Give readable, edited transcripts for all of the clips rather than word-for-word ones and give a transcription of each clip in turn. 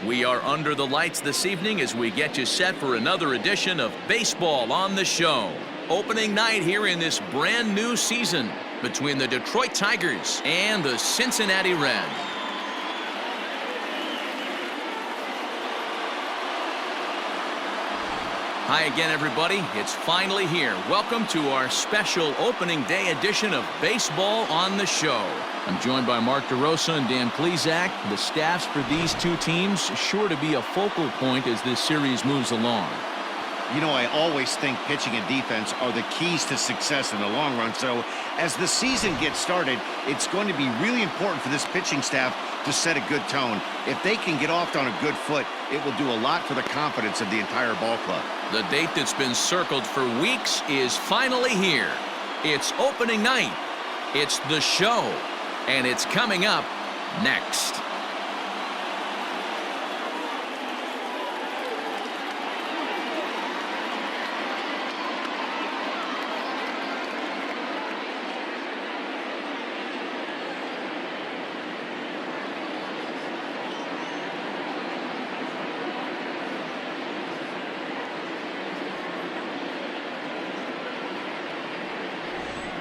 We are under the lights this evening as we get you set for another edition of Baseball on the Show. Opening night here in this brand new season between the Detroit Tigers and the Cincinnati Reds. Hi again, everybody. It's finally here. Welcome to our special opening day edition of Baseball on the Show. I'm joined by Mark DeRosa and Dan Plesac. The staffs for these two teams sure to be a focal point as this series moves along. You know, I always think pitching and defense are the keys to success in the long run. So as the season gets started, it's going to be really important for this pitching staff to set a good tone. If they can get off on a good foot, it will do a lot for the confidence of the entire ball club. The date that's been circled for weeks is finally here. It's opening night. It's the show. And it's coming up next.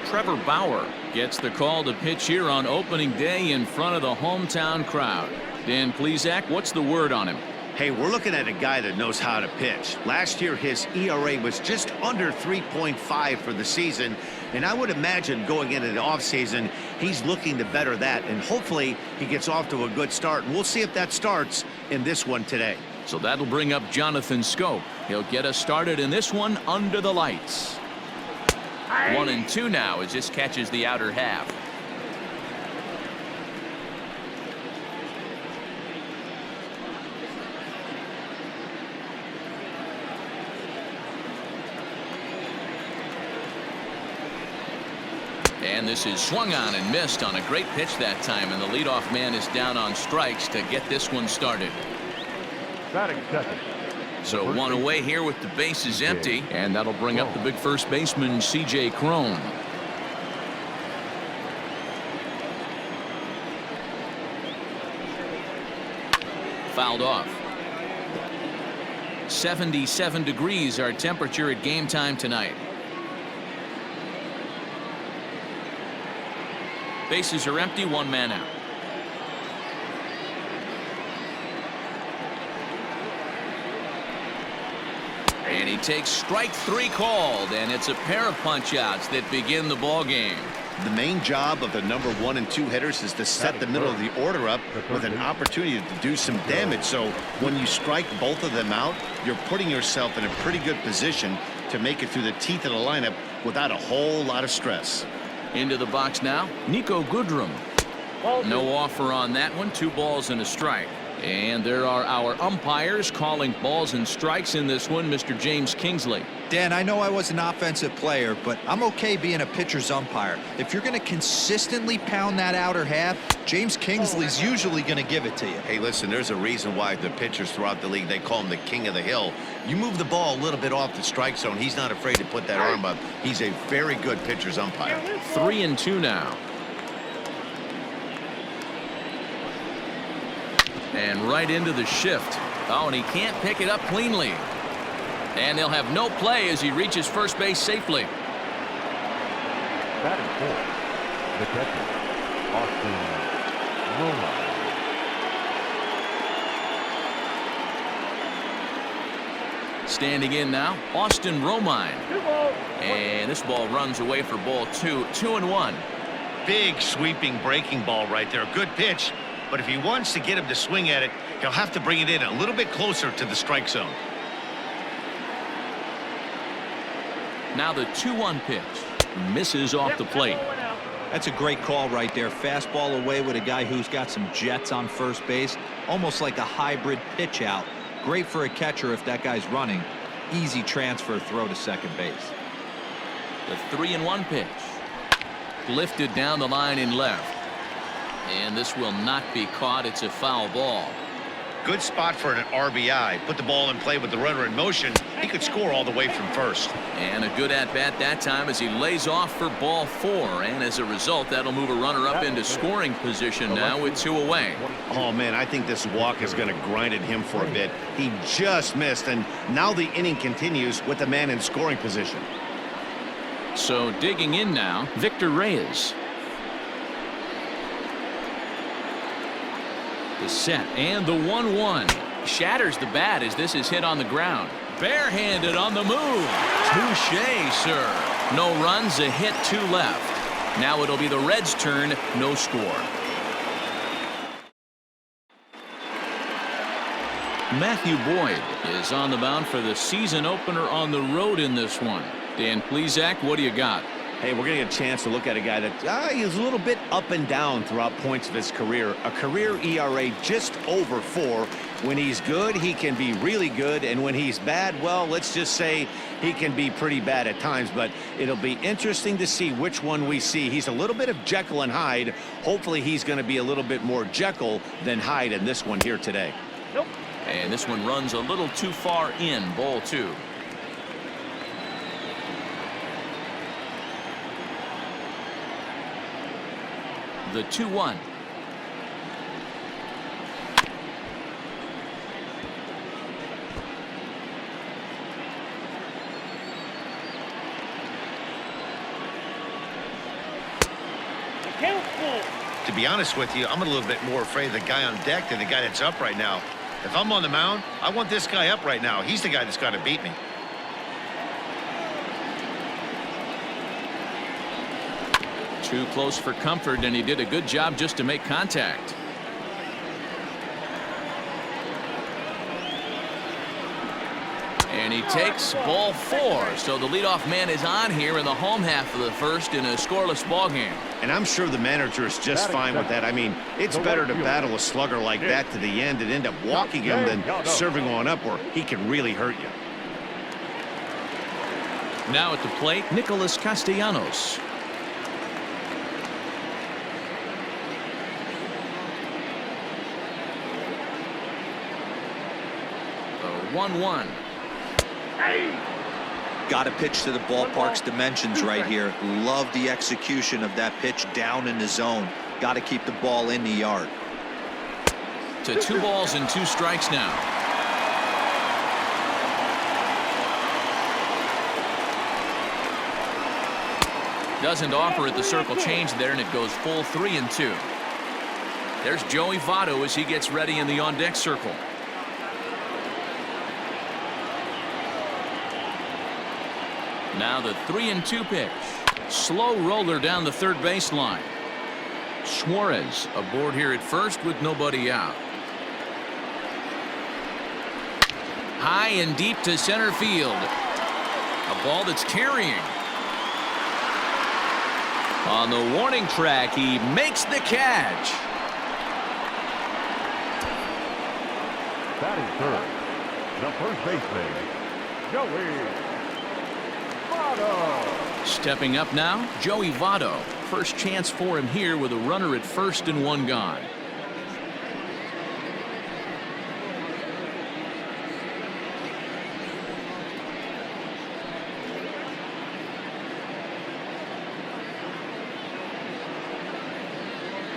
Trevor Bauer gets the call to pitch here on opening day in front of the hometown crowd. Dan Plesac, what's the word on him? Hey, we're looking at a guy that knows how to pitch. Last year, his ERA was just under 3.5 for the season, and I would imagine going into the offseason, he's looking to better that, and hopefully he gets off to a good start. And we'll see if that starts in this one today. So that'll bring up Jonathan Schoop. He'll get us started in this one under the lights. 1-2 now as this catches the outer half. And this is swung on and missed on a great pitch that time, and the leadoff man is down on strikes to get this one started. Batting second. So one away here with the bases empty, and that'll bring up the big first baseman, C.J. Cron. Fouled off. 77 degrees our temperature at game time tonight. Bases are empty, one man out. And he takes strike three called, and it's a pair of punch-outs that begin the ball game. The main job of the number 1 and 2 hitters is to set the middle of the order up with an opportunity to do some damage. So when you strike both of them out, you're putting yourself in a pretty good position to make it through the teeth of the lineup without a whole lot of stress. Into the box now, Nico Goodrum. No offer on that one. 2 balls and a strike. And there are our umpires calling balls and strikes in this one, Mr. James Kingsley. Dan, I know I was an offensive player, but I'm okay being a pitcher's umpire. If you're going to consistently pound that outer half, James Kingsley's usually going to give it to you. Hey, listen, there's a reason why the pitchers throughout the league, they call him the king of the hill. You move the ball a little bit off the strike zone, he's not afraid to put that arm up. He's a very good pitcher's umpire. 3-2 now. And right into the shift. Oh, and he can't pick it up cleanly. And they'll have no play as he reaches first base safely. Batting fourth, the catcher, Austin Romine. Standing in now, Austin Romine. And this ball runs away for ball 2. 2-1. Big sweeping breaking ball right there. Good pitch. But if he wants to get him to swing at it, he'll have to bring it in a little bit closer to the strike zone. Now the 2-1 pitch. Misses off the plate. That's a great call right there. Fastball away with a guy who's got some jets on first base. Almost like a hybrid pitch out. Great for a catcher if that guy's running. Easy transfer throw to second base. The 3-1 pitch. Lifted down the line in left. And this will not be caught. It's a foul ball. Good spot for an RBI. Put the ball in play with the runner in motion. He could score all the way from first. And a good at-bat that time as he lays off for ball 4. And as a result, that'll move a runner up into scoring position now with 2 away. Oh, man, I think this walk is going to grind at him for a bit. He just missed, and now the inning continues with the man in scoring position. So digging in now, Victor Reyes. The set and the 1-1. Shatters the bat as this is hit on the ground. Barehanded on the move. Touche, sir. No runs, a hit, 2 left. Now it'll be the Reds' turn, no score. Matthew Boyd is on the mound for the season opener on the road in this one. Dan Plesac, what do you got? Hey, we're going to get a chance to look at a guy that he's a little bit up and down throughout points of his career. A career ERA just over 4. When he's good, he can be really good. And when he's bad, well, let's just say he can be pretty bad at times. But it'll be interesting to see which one we see. He's a little bit of Jekyll and Hyde. Hopefully he's going to be a little bit more Jekyll than Hyde in this one here today. Nope. And this one runs a little too far in, ball 2. The 2-1. To be honest with you, I'm a little bit more afraid of the guy on deck than the guy that's up right now. If I'm on the mound, I want this guy up right now. He's the guy that's got to beat me. Too close for comfort, and he did a good job just to make contact. And he takes ball 4. So the leadoff man is on here in the home half of the first in a scoreless ball game. And I'm sure the manager is just fine with that. I mean, it's better to battle a slugger like that to the end and end up walking him than serving one up where he can really hurt you. Now at the plate, Nicolas Castellanos. The 1-1. Got to pitch to the ballpark's dimensions right here. Love the execution of that pitch down in the zone. Got to keep the ball in the yard. To 2 balls and 2 strikes now. Doesn't offer at the circle change there, and it goes full 3-2. There's Joey Votto as he gets ready in the on-deck circle. Now the 3-2 pitch. Slow roller down the third baseline. Suarez aboard here at first with nobody out. High and deep to center field. A ball that's carrying. On the warning track, he makes the catch. Batting third, the first baseman, Joey Votto. Stepping up now, Joey Votto. First chance for him here with a runner at first and 1 gone.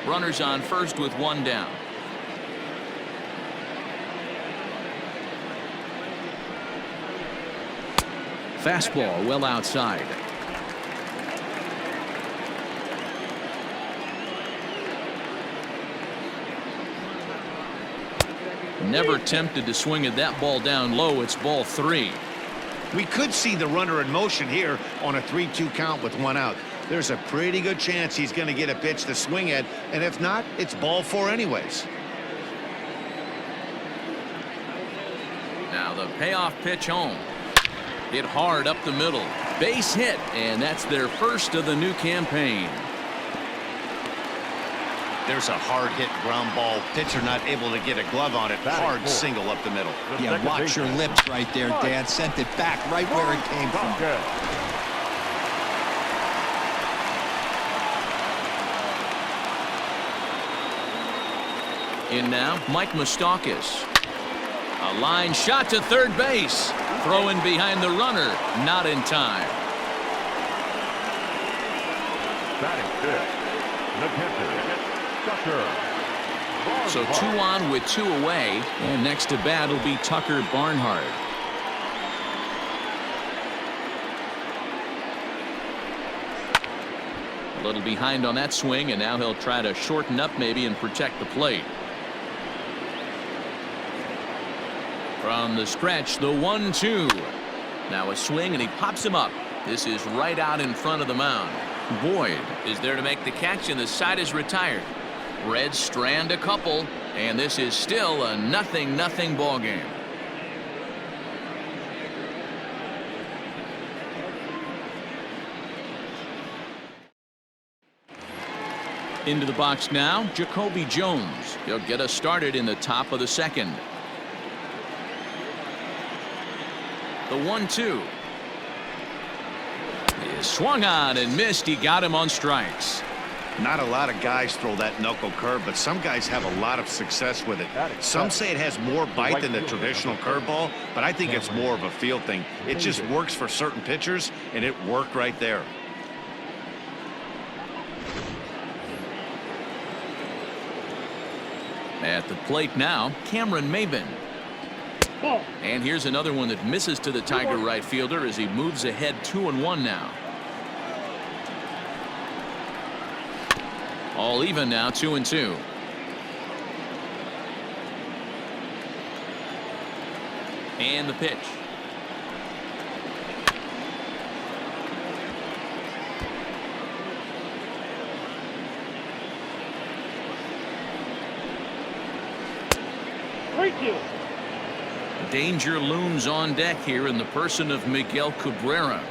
Runners on first with 1 down. Fastball well outside. Never tempted to swing at that ball down low. It's ball 3. We could see the runner in motion here on a 3-2 count with 1 out. There's a pretty good chance he's going to get a pitch to swing at, and if not, it's ball 4 anyways. Now the payoff pitch home. Hit hard up the middle. Base hit, and that's their first of the new campaign. There's a hard hit ground ball. Pitcher not able to get a glove on it. Hard single up the middle. Yeah, watch your lips right there, Dan. Sent it back right where it came from. In now, Mike Mustakas. A line shot to third base. Throwing behind the runner. Not in time. Batting fifth, the catcher, Tucker. So 2 on with 2 away. And next to bat will be Tucker Barnhart. A little behind on that swing, and now he'll try to shorten up maybe and protect the plate. From the stretch, the 1-2. Now a swing, and he pops him up. This is right out in front of the mound. Boyd is there to make the catch, and the side is retired. Reds strand a couple, and this is still a 0-0 ball game. Into the box now, Jacoby Jones. He'll get us started in the top of the second. The 1-2 is swung on and missed. He got him on strikes. Not a lot of guys throw that knuckle curve, but some guys have a lot of success with it. Some say it has more bite than the traditional curveball, but I think it's more of a feel thing. It just works for certain pitchers, and it worked right there. At the plate now, Cameron Maybin. And here's another one that misses to the Tiger right fielder as he moves ahead 2-1 now. All even now, 2-2. And the pitch. Danger looms on deck here in the person of Miguel Cabrera.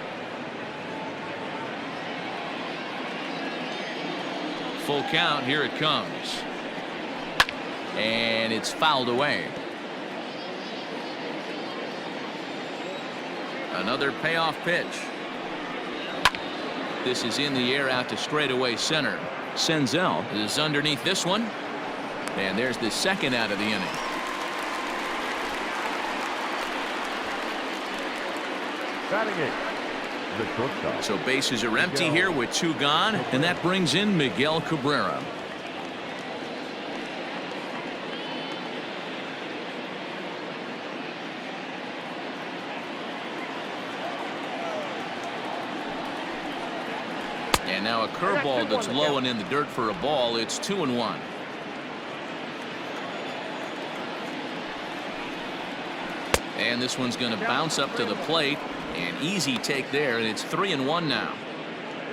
Full count. Here it comes. And it's fouled away. Another payoff pitch. This is in the air out to straightaway center. Senzel is underneath this one. And there's the second out of the inning. Batting eighth, the shortstop. So bases are empty here with 2 gone, and that brings in Miguel Cabrera. And now a curveball that's low and in the dirt for a ball. It's 2-1. And this one's going to bounce up to the plate. An easy take there, and it's 3-1 now.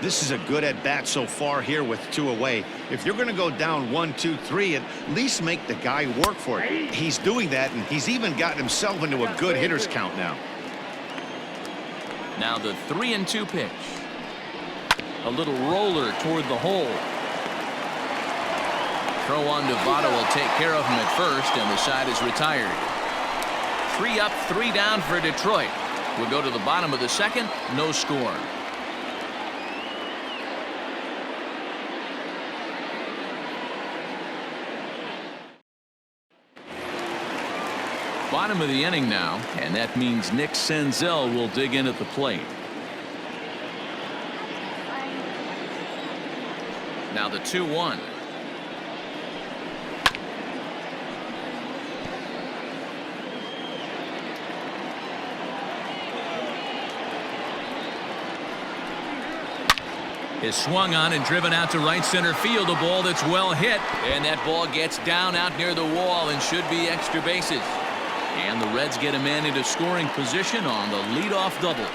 This is a good at bat so far here with 2 away. If you're going to go down 1, 2, 3, at least make the guy work for it. He's doing that, and he's even gotten himself into a good hitter's count now. Now the 3-2 pitch. A little roller toward the hole. Throw on to Votto will take care of him at first, and the side is retired. 3 up, 3 down for Detroit. We'll go to the bottom of the second. No score. Bottom of the inning now, and that means Nick Senzel will dig in at the plate. Now the 2-1. Is swung on and driven out to right center field. A ball that's well hit, and that ball gets down out near the wall and should be extra bases. And the Reds get a man into scoring position on the leadoff double.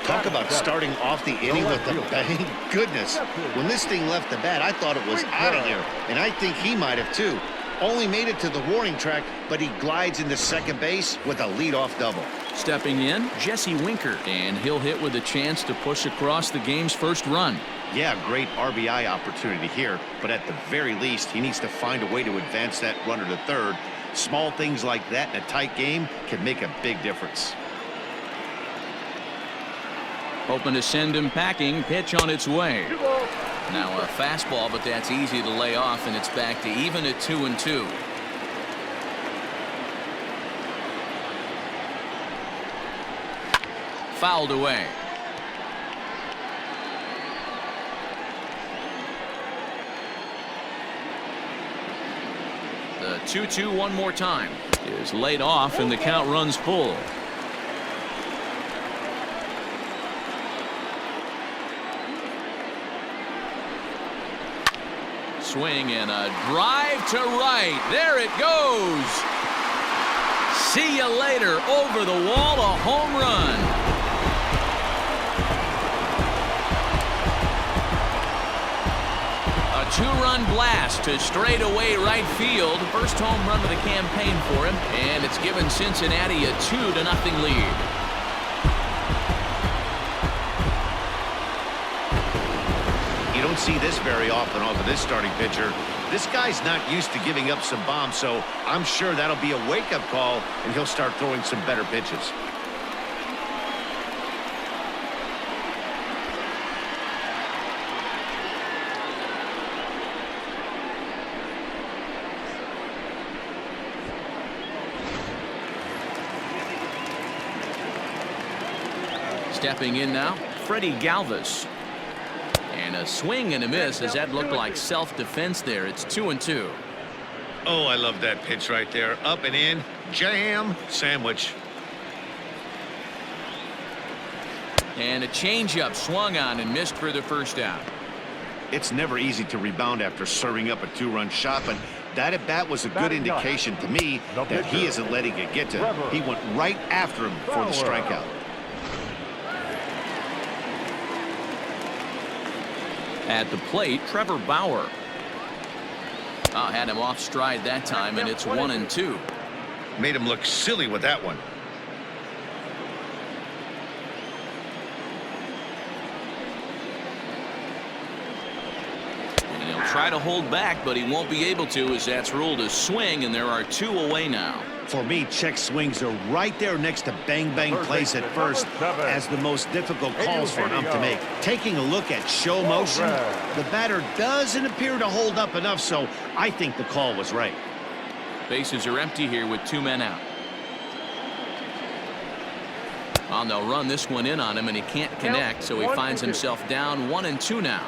Talk about starting off the inning with a bang. Goodness, when this thing left the bat, I thought it was out of here, and I think he might have too. Only made it to the warning track, but he glides into second base with a leadoff double. Stepping in, Jesse Winker, and he'll hit with a chance to push across the game's first run. Yeah, great RBI opportunity here, but at the very least, he needs to find a way to advance that runner to third. Small things like that in a tight game can make a big difference. Hoping to send him packing. Pitch on its way. Now a fastball, but that's easy to lay off, and it's back to even at 2-2. Fouled away. The 2-2 one more time is laid off, and the count runs full. Swing and a drive to right. There it goes. See you later. Over the wall, a home run. A two-run blast to straightaway right field. First home run of the campaign for him, and it's given Cincinnati a 2-0 lead. You don't see this very often off of this starting pitcher. This guy's not used to giving up some bombs, so I'm sure that'll be a wake-up call, and he'll start throwing some better pitches. Stepping in now, Freddie Galvis. And a swing and a miss, as that looked like self-defense there. It's 2-2. Oh, I love that pitch right there. Up and in, jam, sandwich. And a changeup swung on and missed for the first out. It's never easy to rebound after serving up a two-run shot, but that at-bat was a good indication to me that he isn't letting it get to him. He went right after him for the strikeout. At the plate, Trevor Bauer. Had him off stride that time, and it's 1-2. Made him look silly with that one. And he'll try to hold back, but he won't be able to, as that's ruled a swing, and there are 2 away now. For me, check swings are right there next to bang-bang plays at first as the most difficult calls for an ump to make. Taking a look at show motion, the batter doesn't appear to hold up enough, so I think the call was right. Bases are empty here with 2 men out. Well, they'll run this one in on him, and he can't connect, so he finds himself down 1-2 now.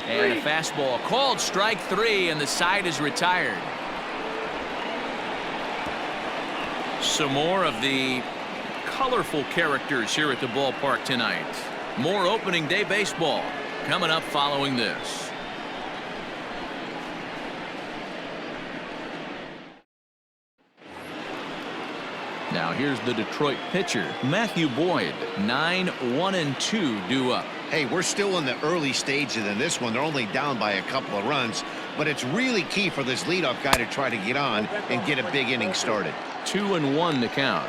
And a fastball called strike 3, and the side is retired. Some more of the colorful characters here at the ballpark tonight. More opening day baseball coming up following this. Now here's the Detroit pitcher, Matthew Boyd. 9-1-2 due up. Hey, we're still in the early stages in this one. They're only down by a couple of runs, but it's really key for this leadoff guy to try to get on and get a big inning started. 2-1 the count.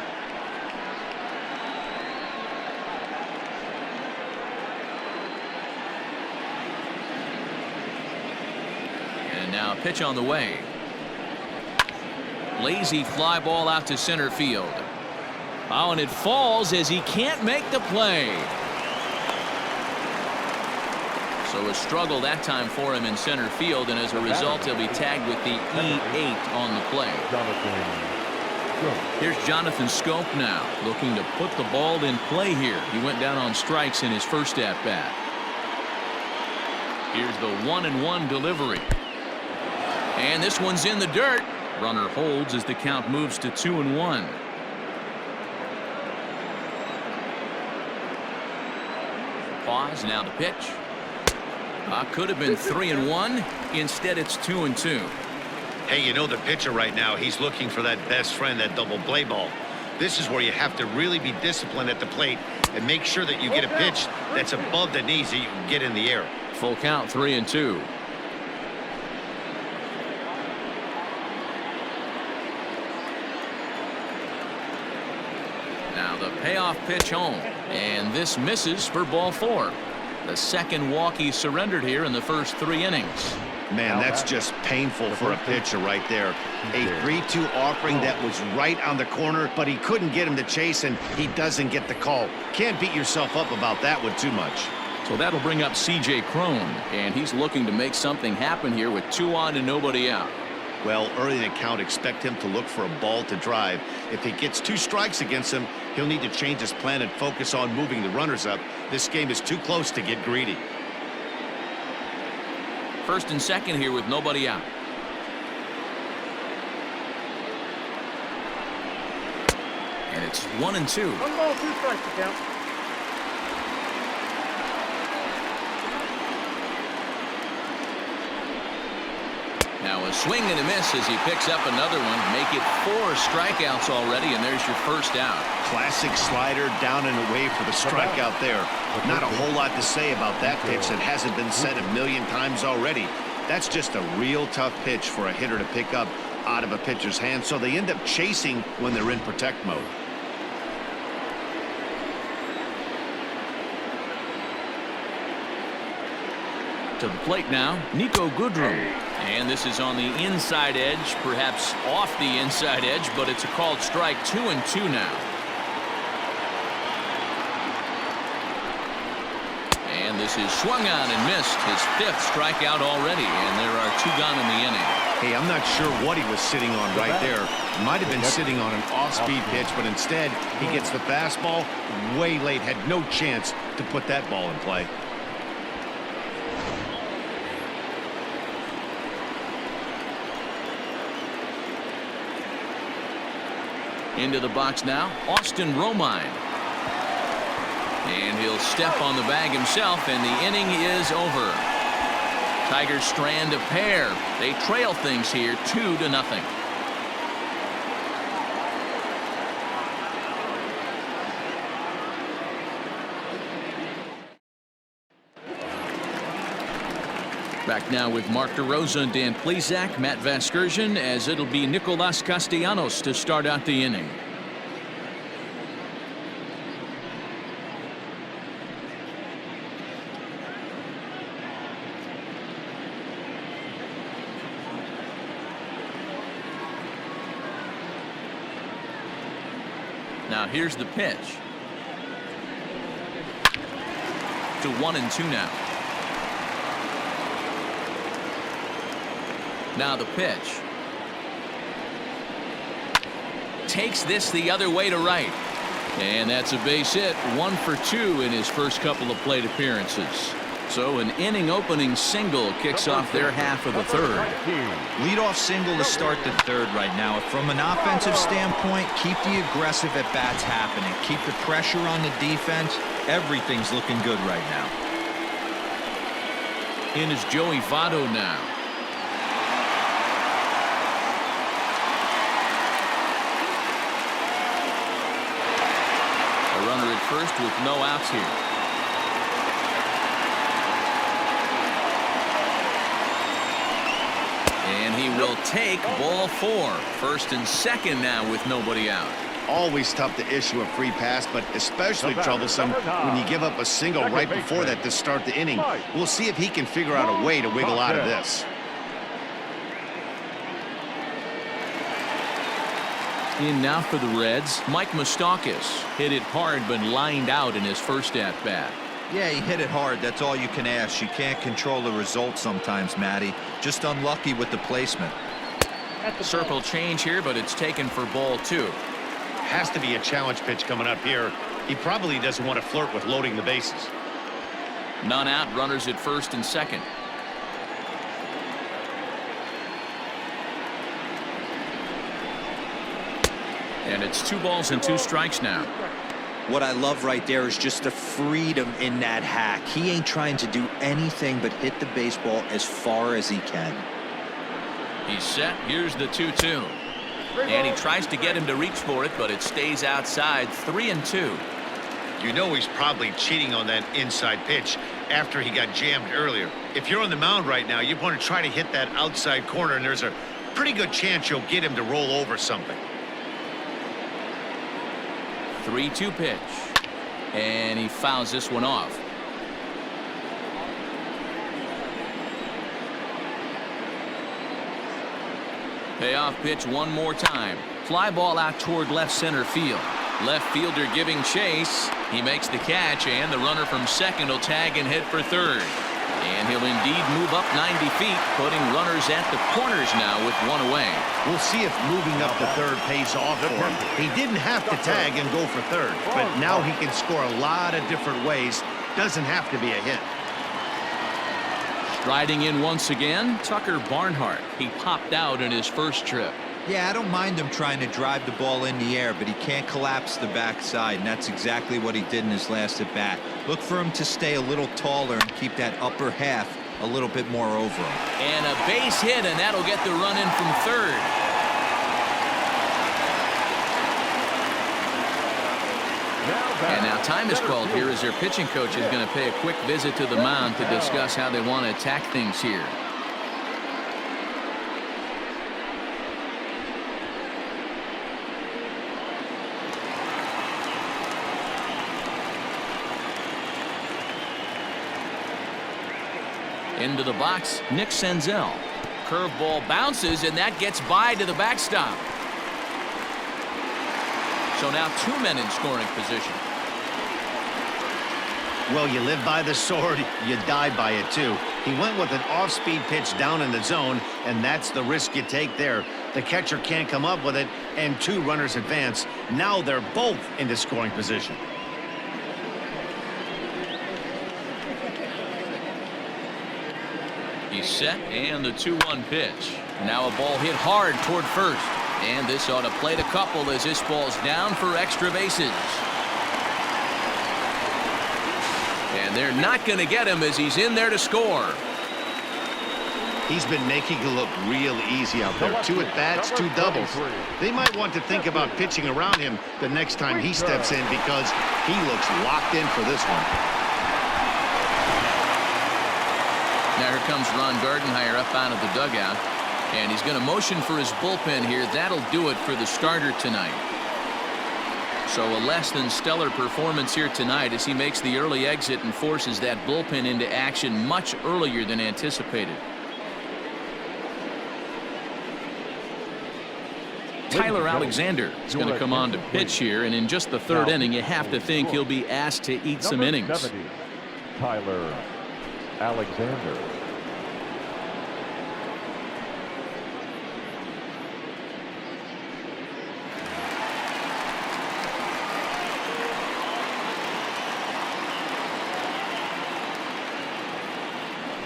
And now a pitch on the way. Lazy fly ball out to center field. Oh, and it falls as he can't make the play. So a struggle that time for him in center field, and as a result he'll be tagged with the E8 on the play. Here's Jonathan Scope now, looking to put the ball in play here. He went down on strikes in his first at bat. Here's the 1-1 delivery. And this one's in the dirt. Runner holds as the count moves to 2-1. Pause, now the pitch. Could have been 3-1. Instead, it's 2-2. Hey, you know the pitcher right now, he's looking for that best friend, that double play ball. This is where you have to really be disciplined at the plate and make sure that you get a pitch that's above the knees that you can get in the air. Full count, 3-2. Now the payoff pitch home, and this misses for ball 4. The second walk he surrendered here in the first 3 innings. Man, that's just painful for a pitcher right there. A 3-2 offering that was right on the corner, but he couldn't get him to chase, and he doesn't get the call. Can't beat yourself up about that one too much. So that'll bring up C.J. Cron, and he's looking to make something happen here with 2 on and nobody out. Well, early in the count, expect him to look for a ball to drive. If he gets 2 strikes against him, he'll need to change his plan and focus on moving the runners up. This game is too close to get greedy. First and second here with nobody out. And it's 1-2. 1 ball, 2 strikes to count. Now a swing and a miss as he picks up another one. Make it 4 strikeouts already, and there's your first out. Classic slider down and away for the strikeout there. Not a whole lot to say about that pitch that hasn't been said a million times already. That's just a real tough pitch for a hitter to pick up out of a pitcher's hand, so they end up chasing when they're in protect mode. To the plate now, Nico Goodrum. And this is on the inside edge, perhaps off the inside edge, but it's a called strike. 2-2 now. And this is swung on and missed. His 5th strikeout already, and there are 2 gone in the inning. Hey, I'm not sure what he was sitting on right there. Might have been sitting on an off-speed pitch, but instead he gets the fastball way late. Had no chance to put that ball in play. Into the box now, Austin Romine. And he'll step on the bag himself, and the inning is over. Tigers strand a pair. They trail things here 2-0. Back now with Mark DeRosa and Dan Plesac, Matt Vasgersian, as it'll be Nicolas Castellanos to start out the inning. Now here's the pitch. To 1-2 now. Now the pitch. Takes this the other way to right. And that's a base hit. 1 for 2 in his first couple of plate appearances. So an inning opening single kicks off their half of the 3rd. Leadoff single to start the 3rd right now. From an offensive standpoint, keep the aggressive at-bats happening. Keep the pressure on the defense. Everything's looking good right now. In is Joey Votto now. A runner at first with no outs here. And he will take ball 4. First and second now with nobody out. Always tough to issue a free pass, but especially troublesome when you give up a single right before that to start the inning. We'll see if he can figure out a way to wiggle out of this. In now for the Reds, Mike Mustakas. Hit it hard but lined out in his first at-bat. Yeah, he hit it hard. That's all you can ask. You can't control the result sometimes, Matty. Just unlucky with the placement. Circle change here, but it's taken for ball 2. Has to be a challenge pitch coming up here. He probably doesn't want to flirt with loading the bases. None out, runners at first and second. And it's 2 balls and 2 strikes now. What I love right there is just the freedom in that hack. He ain't trying to do anything but hit the baseball as far as he can. He's set. Here's the 2-2. And he tries to get him to reach for it, but it stays outside. 3-2. You know he's probably cheating on that inside pitch after he got jammed earlier. If you're on the mound right now, you want to try to hit that outside corner, and there's a pretty good chance you'll get him to roll over something. 3-2 pitch. And he fouls this one off. Payoff pitch one more time. Fly ball out toward left center field. Left fielder giving chase. He makes the catch, and the runner from second will tag and head for third. And he'll indeed move up 90 feet, putting runners at the corners now with one away. We'll see if moving up to third pays off for him. He didn't have to tag and go for third, but now he can score a lot of different ways. Doesn't have to be a hit. Striding in once again, Tucker Barnhart. He popped out in his first trip. Yeah, I don't mind him trying to drive the ball in the air, but he can't collapse the backside, and that's exactly what he did in his last at bat. Look for him to stay a little taller and keep that upper half a little bit more over him. And a base hit, and that'll get the run in from third. And now time is called here as their pitching coach is going to pay a quick visit to the mound to discuss how they want to attack things here. Into the box, Nick Senzel. Curveball bounces, and that gets by to the backstop. So now two men in scoring position. Well, you live by the sword, you die by it too. He went with an off-speed pitch down in the zone, and that's the risk you take there. The catcher can't come up with it, and two runners advance. Now they're both into scoring position. He's set, and the 2-1 pitch. Now a ball hit hard toward first. And this ought to play the couple as this ball's down for extra bases. And they're not going to get him as he's in there to score. He's been making it look real easy out there. 2 at-bats, 2 doubles. They might want to think about pitching around him the next time he steps in because he looks locked in for this one. Now here comes Ron Gardenhire up out of the dugout. And he's going to motion for his bullpen here. That'll do it for the starter tonight. So a less than stellar performance here tonight as he makes the early exit and forces that bullpen into action much earlier than anticipated. Tyler Alexander is going to come on to pitch here, and in just the third inning, you have to think he'll be asked to eat some innings. 70, Tyler Alexander.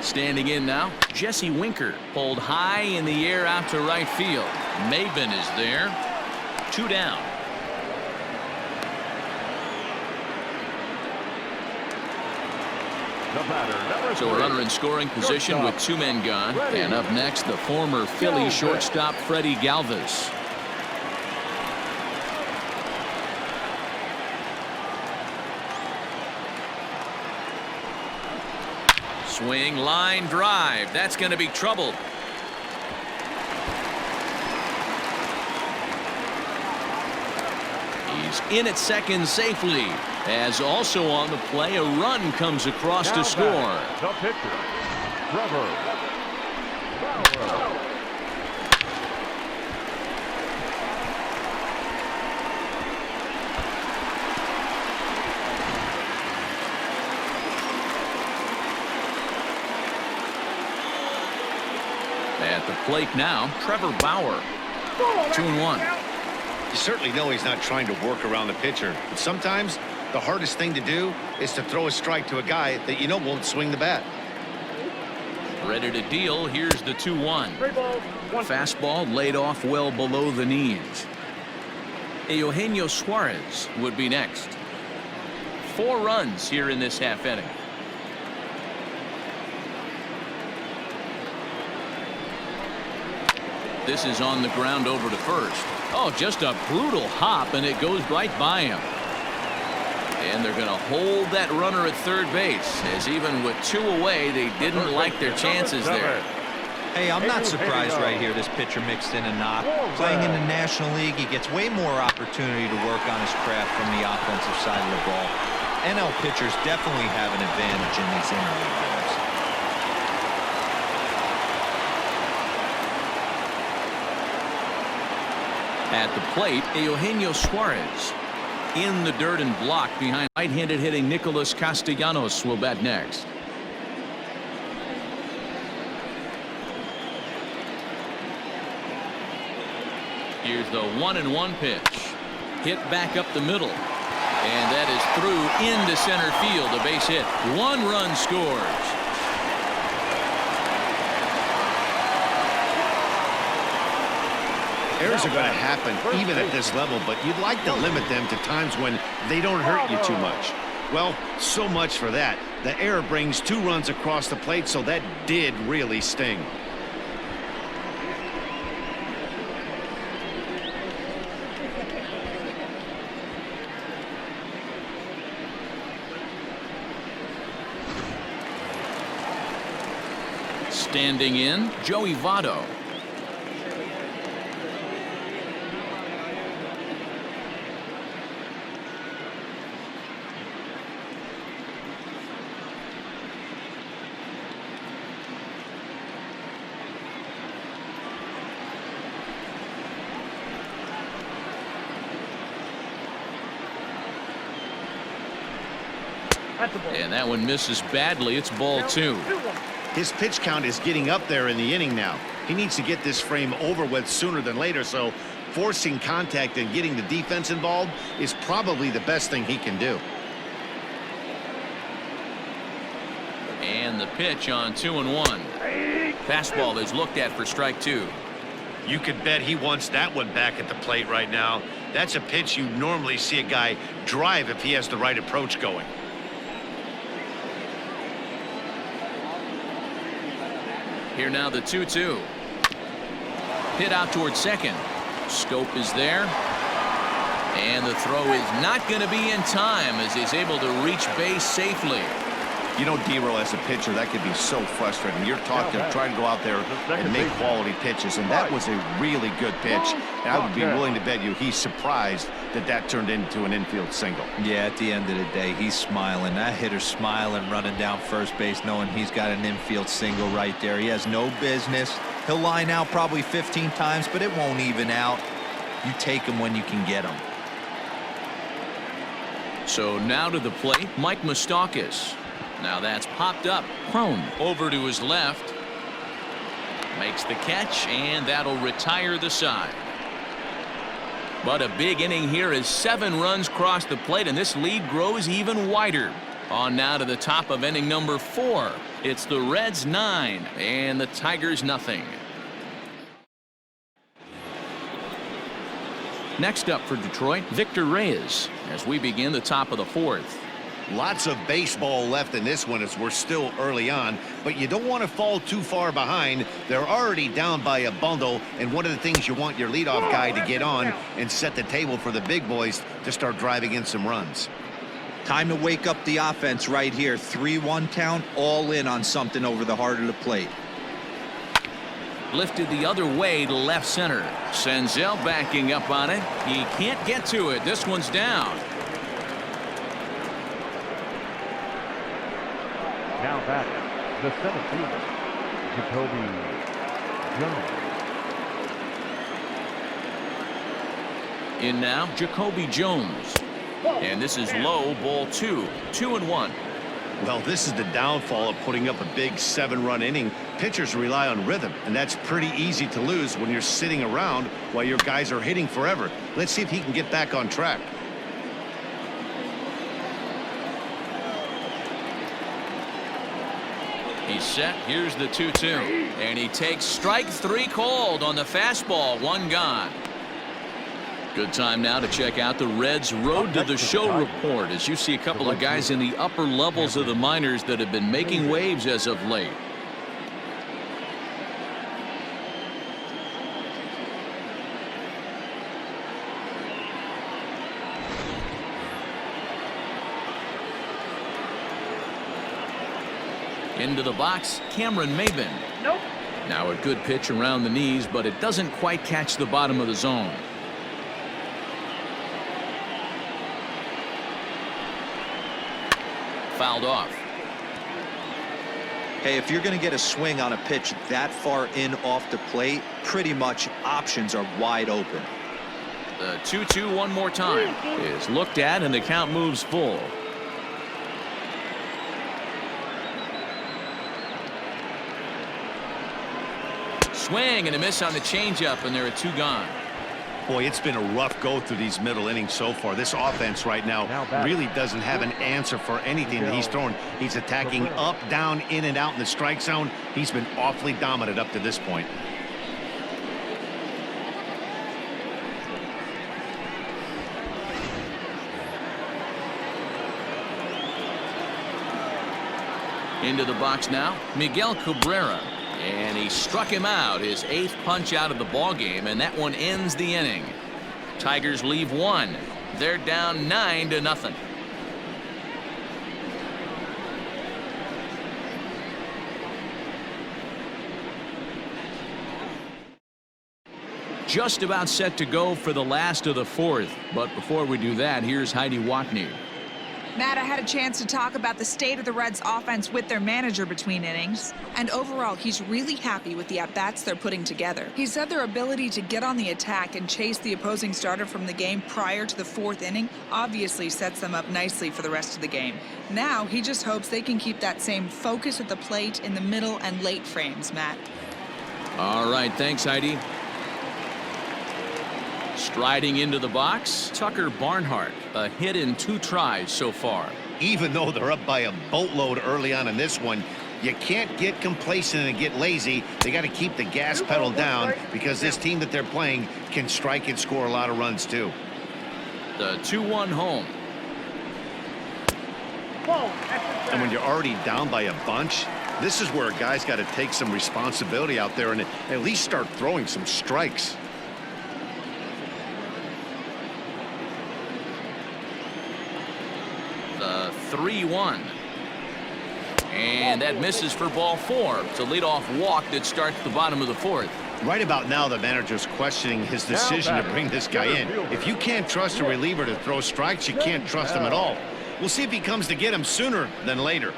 Standing in now, Jesse Winker pulled high in the air out to right field. Maben is there. 2 down. So a runner in scoring position with 2 men gone. And up next, the former Philly shortstop Freddie Galvis. Swing, line drive. That's going to be troubled. He's in at second safely. As also on the play, a run comes across to score. The pitcher, Trevor Bauer. At the plate now, Trevor Bauer. 2-1. You certainly know he's not trying to work around the pitcher, but sometimes the hardest thing to do is to throw a strike to a guy that you know won't swing the bat. Ready to deal. Here's the 2-1. Fastball laid off well below the knees. Eugenio Suarez would be next. 4 runs here in this half inning. This is on the ground over to first. Oh, just a brutal hop, and it goes right by him. And they're going to hold that runner at third base, as even with 2 away, they didn't like their chances there. Hey, I'm not surprised right here. This pitcher mixed in a knock. Playing in the National League, he gets way more opportunity to work on his craft from the offensive side of the ball. NL pitchers definitely have an advantage in these interleague games. At the plate, Eugenio Suarez. In the dirt and blocked behind right-handed hitting Nicolas Castellanos will bat next. Here's the 1-1 pitch. Hit back up the middle. And that is through into center field. A base hit. 1 run scores. Errors are going to happen even at this level, but you'd like to limit them to times when they don't hurt you too much. Well, so much for that. The error brings 2 runs across the plate, so that did really sting. Standing in, Joey Votto. And that one misses badly. It's ball 2. His pitch count is getting up there in the inning now. He needs to get this frame over with sooner than later, so forcing contact and getting the defense involved is probably the best thing he can do. And the pitch on 2-1. Fastball is looked at for strike 2. You could bet he wants that one back at the plate right now. That's a pitch you normally see a guy drive if he has the right approach going. Here now the 2-2. Hit out towards second. Scope is there. And the throw is not going to be in time as he's able to reach base safely. You know, D-Roll, as a pitcher, that could be so frustrating. You're taught to try to go out there and make quality pitches, and that was a really good pitch. And I would be willing to bet you he's surprised that that turned into an infield single. Yeah, at the end of the day, he's smiling. That hitter's smiling, running down first base, knowing he's got an infield single right there. He has no business. He'll line out probably 15 times, but it won't even out. You take him when you can get him. So now to the plate, Mike Mustakas. Now that's popped up. Crone over to his left. Makes the catch, and that'll retire the side. But a big inning here as 7 runs cross the plate, and this lead grows even wider. On now to the top of inning number 4. It's the Reds 9 and the Tigers nothing. Next up for Detroit, Victor Reyes as we begin the top of the 4th. Lots of baseball left in this one as we're still early on, but you don't want to fall too far behind. They're already down by a bundle, and one of the things you want your leadoff guy to get on and set the table for the big boys to start driving in some runs. Time to wake up the offense right here. 3-1 count, all in on something over the heart of the plate. Lifted the other way to left center. Senzel backing up on it. He can't get to it. This one's down. Now back, the center fielder, Jacoby Jones. In now, Jacoby Jones. And this is low, ball 2. 2-1. Well, this is the downfall of putting up a big 7-run inning. Pitchers rely on rhythm, and that's pretty easy to lose when you're sitting around while your guys are hitting forever. Let's see if he can get back on track. He's set. Here's the 2-2. And he takes strike 3 called on the fastball. 1 gone. Good time now to check out the Reds' Road to the Show report as you see a couple of guys in the upper levels of the minors that have been making waves as of late. Into the box, Cameron Maybin. Nope. Now a good pitch around the knees, but it doesn't quite catch the bottom of the zone. Fouled off. Hey, if you're going to get a swing on a pitch that far in off the plate, pretty much options are wide open. The 2-2 one more time is looked at, and the count moves full. Swing and a miss on the changeup, and there are 2 gone. Boy, it's been a rough go through these middle innings so far. This offense right now really doesn't have an answer for anything that he's throwing. He's attacking up, down, in and out in the strike zone. He's been awfully dominant up to this point. Into the box now, Miguel Cabrera. And he struck him out, his 8th punch out of the ball game, and that one ends the inning. Tigers leave 1. They're down 9-0. Just about set to go for the last of the 4th. But before we do that, here's Heidi Watney. Matt, I had a chance to talk about the state of the Reds offense with their manager between innings, and overall he's really happy with the at-bats they're putting together. He said their ability to get on the attack and chase the opposing starter from the game prior to the 4th inning obviously sets them up nicely for the rest of the game. Now he just hopes they can keep that same focus at the plate in the middle and late frames, Matt. All right, thanks, Heidi. Striding into the box, Tucker Barnhart. A hit in 2 tries so far. Even though they're up by a boatload early on in this one, you can't get complacent and get lazy. They got to keep the gas pedal down because this team that they're playing can strike and score a lot of runs too. The 2-1 home. And when you're already down by a bunch, this is where a guy's got to take some responsibility out there and at least start throwing some strikes. The 3-1. And that misses for ball 4. It's a leadoff walk that starts the bottom of the 4th. Right about now, the manager's questioning his decision to bring this guy in. If you can't trust a reliever to throw strikes, you can't trust him at all. We'll see if he comes to get him sooner than later.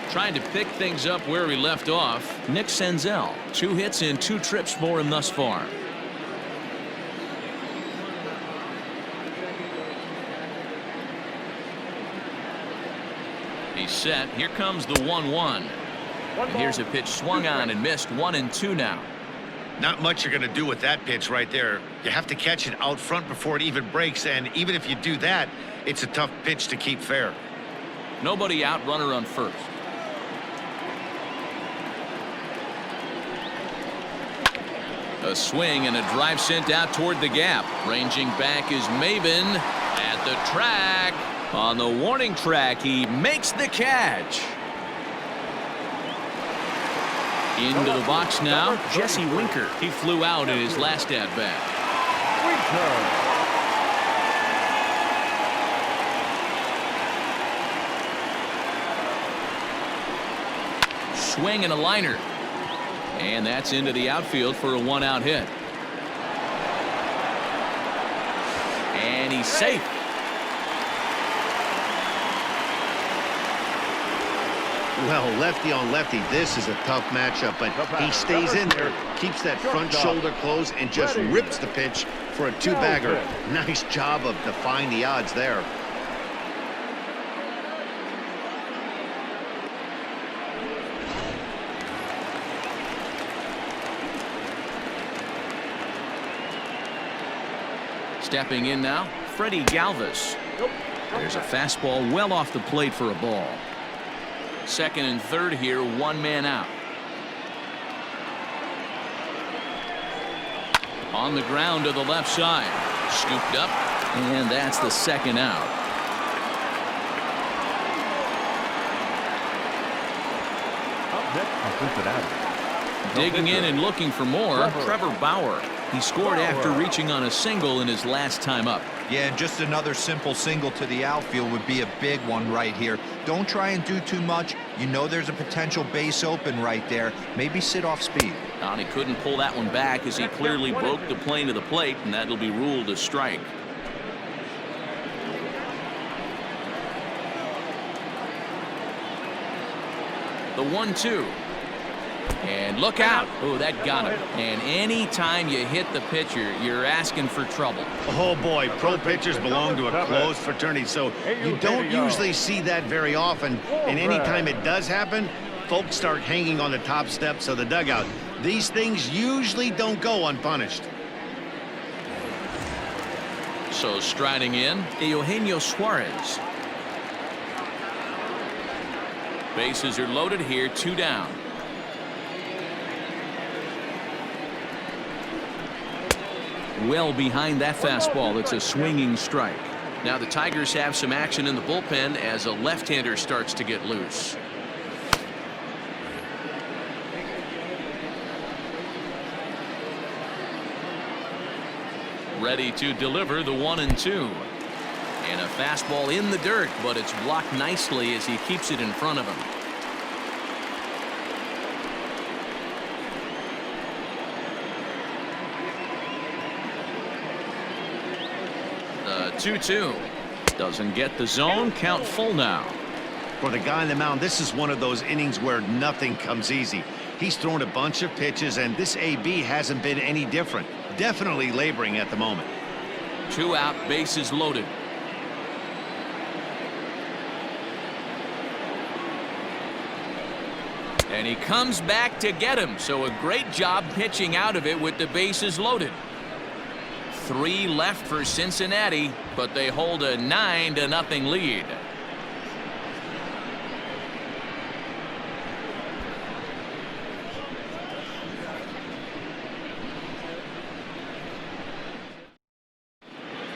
Trying to pick things up where he left off, Nick Senzel. 2 hits and 2 trips for him thus far. He's set. Here comes the 1-1. And here's a pitch swung on and missed. 1-2 now. Not much you're going to do with that pitch right there. You have to catch it out front before it even breaks, and even if you do that, it's a tough pitch to keep fair. Nobody out, runner on first. A swing and a drive sent out toward the gap. Ranging back is Maven at the track. On the warning track, he makes the catch. Into the box now, Jesse Winker. He flew out in his last at-bat. Swing and a liner. And that's into the outfield for a 1-out hit. And he's safe. Well, lefty on lefty, this is a tough matchup, but he stays in there, keeps that front shoulder closed, and just rips the pitch for a 2-bagger. Nice job of defying the odds there. Stepping in now, Freddie Galvis. There's a fastball well off the plate for a ball. Second and third here, 1 man out. On the ground to the left side. Scooped up, and that's the 2nd out. Digging in and looking for more, Trevor Bauer. He scored after reaching on a single in his last time up. Yeah, and just another simple single to the outfield would be a big one right here. Don't try and do too much. You know there's a potential base open right there. Maybe sit off speed. And he couldn't pull that one back as he clearly broke the plane to the plate, and that'll be ruled a strike. The 1-2. And look out. Oh, that got him. And anytime you hit the pitcher, you're asking for trouble. Oh, boy, pro pitchers belong to a closed fraternity, so you don't usually see that very often. And anytime it does happen, folks start hanging on the top steps of the dugout. These things usually don't go unpunished. So striding in, Eugenio Suarez. Bases are loaded here, 2 down. Well behind that fastball. It's a swinging strike. Now the Tigers have some action in the bullpen as a left-hander starts to get loose. Ready to deliver the 1-2. And a fastball in the dirt, but it's blocked nicely as he keeps it in front of him. The 2-2 doesn't get the zone. Count full now. For the guy on the mound, this is one of those innings where nothing comes easy. He's thrown a bunch of pitches, and this AB hasn't been any different. Definitely laboring at the moment. 2 out, bases loaded. And he comes back to get him, so a great job pitching out of it with the bases loaded. 3 left for Cincinnati, but they hold a 9-0 lead.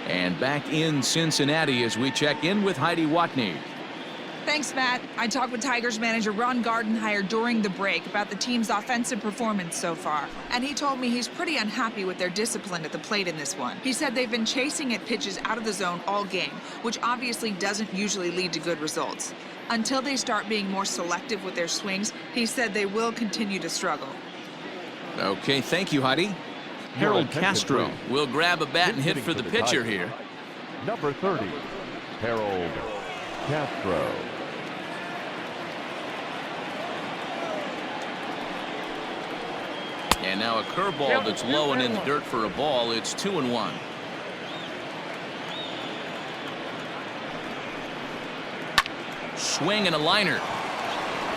And back in Cincinnati as we check in with Heidi Watney. Thanks, Matt. I talked with Tigers manager Ron Gardenhire during the break about the team's offensive performance so far, and he told me he's pretty unhappy with their discipline at the plate in this one. He said they've been chasing at pitches out of the zone all game, which obviously doesn't usually lead to good results. Until they start being more selective with their swings, he said they will continue to struggle. Okay, thank you, Heidi. Harold Castro will grab a bat and hit for the pitcher here. Number 30, Harold Castro. And now a curveball that's low and in the dirt for a ball. It's 2-1. Swing and a liner.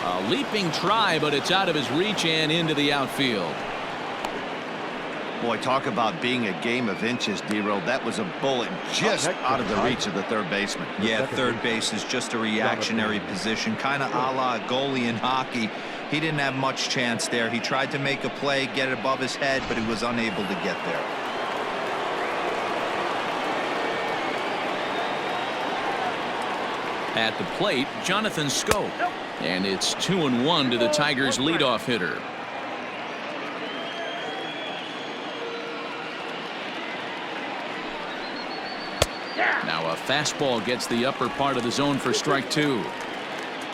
A leaping try, but it's out of his reach and into the outfield. Boy, talk about being a game of inches, D-Roll. That was a bullet just out of the reach of the third baseman. Yeah, third base is just a reactionary position, kind of a la goalie in hockey. He didn't have much chance there. He tried to make a play, get it above his head, but he was unable to get there. At the plate, Jonathan Scope. And it's 2-1 to the Tigers' leadoff hitter. Now a fastball gets the upper part of the zone for strike 2.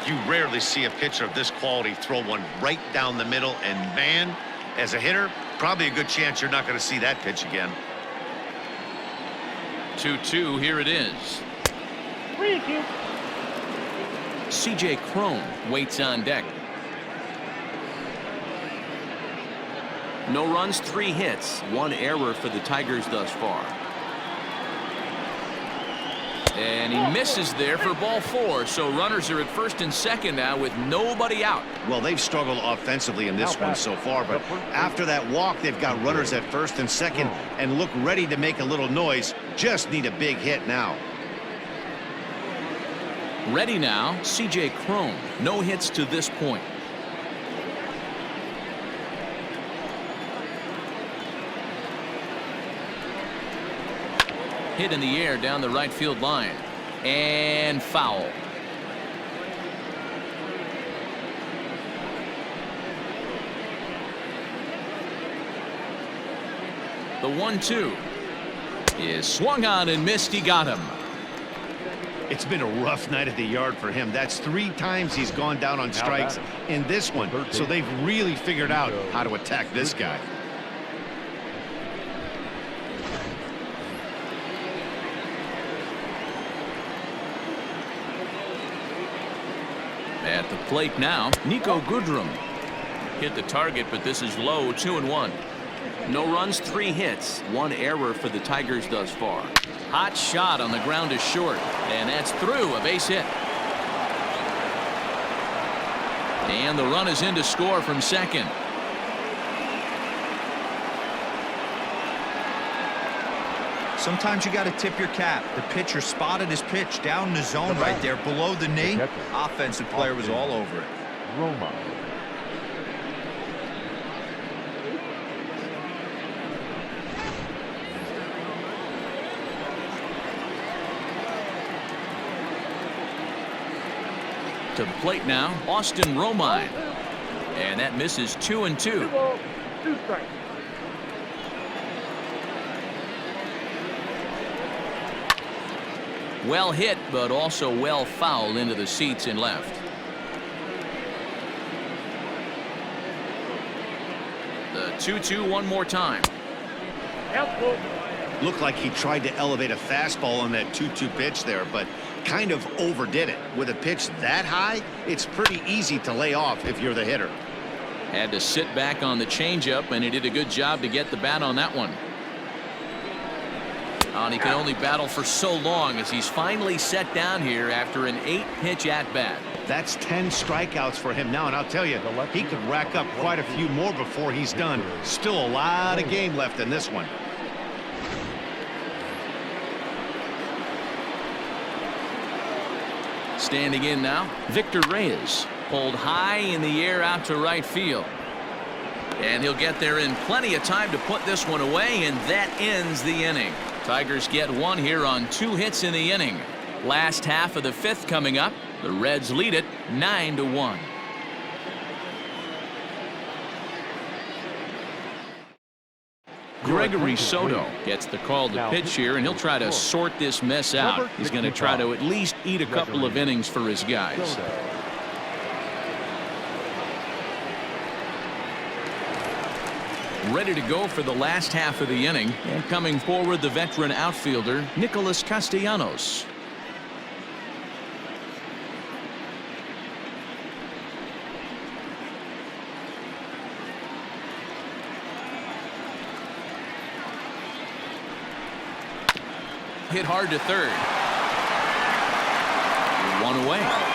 You rarely see a pitcher of this quality throw one right down the middle, and man, as a hitter, probably a good chance you're not going to see that pitch again. 2-2, here it is. C.J. Cron waits on deck. No runs, 3 hits, 1 error for the Tigers thus far. And he misses there for ball 4, so runners are at first and second now with nobody out. Well, they've struggled offensively in this one so far, but after that walk, they've got runners at first and second and look ready to make a little noise. Just need a big hit now. Ready now, C.J. Cron. No hits to this point. Hit in the air down the right field line. And foul. The 1-2 is swung on and missed. He got him. It's been a rough night at the yard for him. That's 3 times he's gone down on strikes in this one. So they've really figured out how to attack this guy. At the plate now, Nico Goodrum. hit the target, but this is low, 2-1. No runs, 3 hits, 1 error for the Tigers thus far. Hot shot on the ground is short, and that's through, a base hit. And the run is in to score from second. Sometimes you got to tip your cap. The pitcher spotted his pitch down in the zone right there below the knee. Offensive player was all over it. Roma. To the plate now, Austin Romine. And that misses 2-2. 2 strikes. Well hit, but also well fouled into the seats and left. The 2-2 one more time. Looked like he tried to elevate a fastball on that 2-2 pitch there, but kind of overdid it. With a pitch that high, it's pretty easy to lay off if you're the hitter. Had to sit back on the changeup, and he did a good job to get the bat on that one. And he can only battle for so long as he's finally set down here after an 8-pitch at-bat. That's 10 strikeouts for him now, and I'll tell you, he could rack up quite a few more before he's done. Still a lot of game left in this one. Standing in now, Victor Reyes. Pulled high in the air out to right field. And he'll get there in plenty of time to put this one away, and that ends the inning. Tigers get 1 here on 2 hits in the inning. Last half of the 5th coming up. The Reds lead it 9-1. Gregory Soto gets the call to pitch here, and he'll try to sort this mess out. He's going to try to at least eat a couple of innings for his guys. Ready to go for the last half of the inning, and coming forward, the veteran outfielder Nicolas Castellanos. Hit hard to third. 1 away.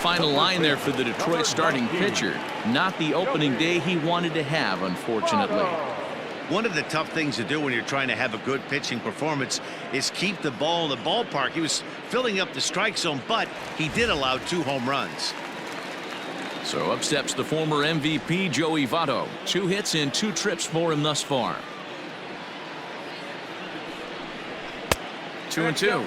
Final line there for the Detroit starting pitcher. Not the opening day he wanted to have, unfortunately. One of the tough things to do when you're trying to have a good pitching performance is keep the ball in the ballpark. He was filling up the strike zone, but he did allow 2 home runs. So up steps the former MVP Joey Votto. 2 hits and 2 trips for him thus far. 2-2.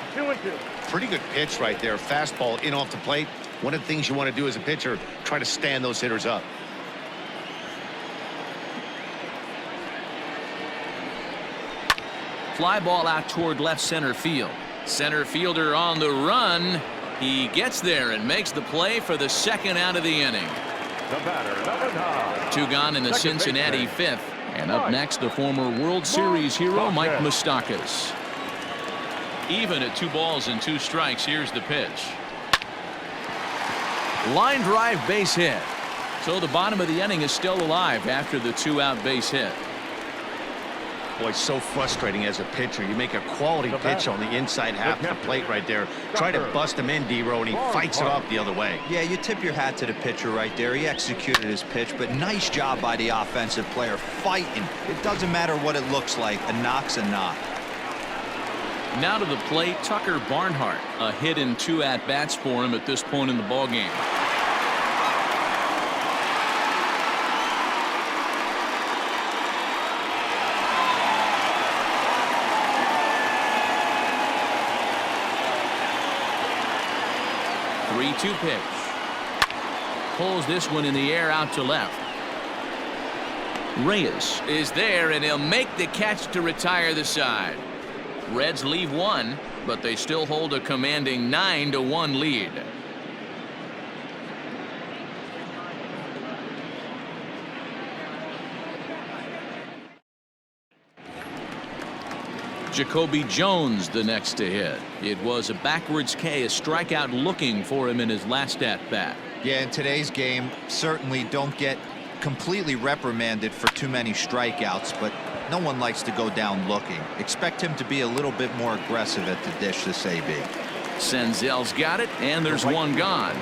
Pretty good pitch right there. Fastball in off the plate. One of the things you want to do as a pitcher, try to stand those hitters up. Fly ball out toward left center field. Center fielder on the run. He gets there and makes the play for the 2nd out of the inning. The batter, number 9. 2 gone in the Cincinnati 5th. And up next, the former World Series hero Mike Mustakas. Even at 2 balls and 2 strikes, here's the pitch. Line drive base hit. So the bottom of the inning is still alive after the 2-out base hit. Boy, so frustrating as a pitcher. You make a quality pitch on the inside half of the plate right there. Try to bust him in, D-Row, and he fights it off the other way. Yeah, you tip your hat to the pitcher right there. He executed his pitch, but nice job by the offensive player fighting. It doesn't matter what it looks like. A knock's a knock. Now to the plate, Tucker Barnhart. A hit in 2 at-bats for him at this point in the ballgame. Two pitch. Pulls this one in the air out to left. Reyes is there, and he'll make the catch to retire the side. Reds leave 1, but they still hold a commanding 9-1 lead. Jacoby Jones the next to hit. It was a backwards K, a strikeout looking for him in his last at-bat. Yeah, in today's game, certainly don't get completely reprimanded for too many strikeouts, but no one likes to go down looking. Expect him to be a little bit more aggressive at the dish this AB. Senzel's got it, and there's one gone.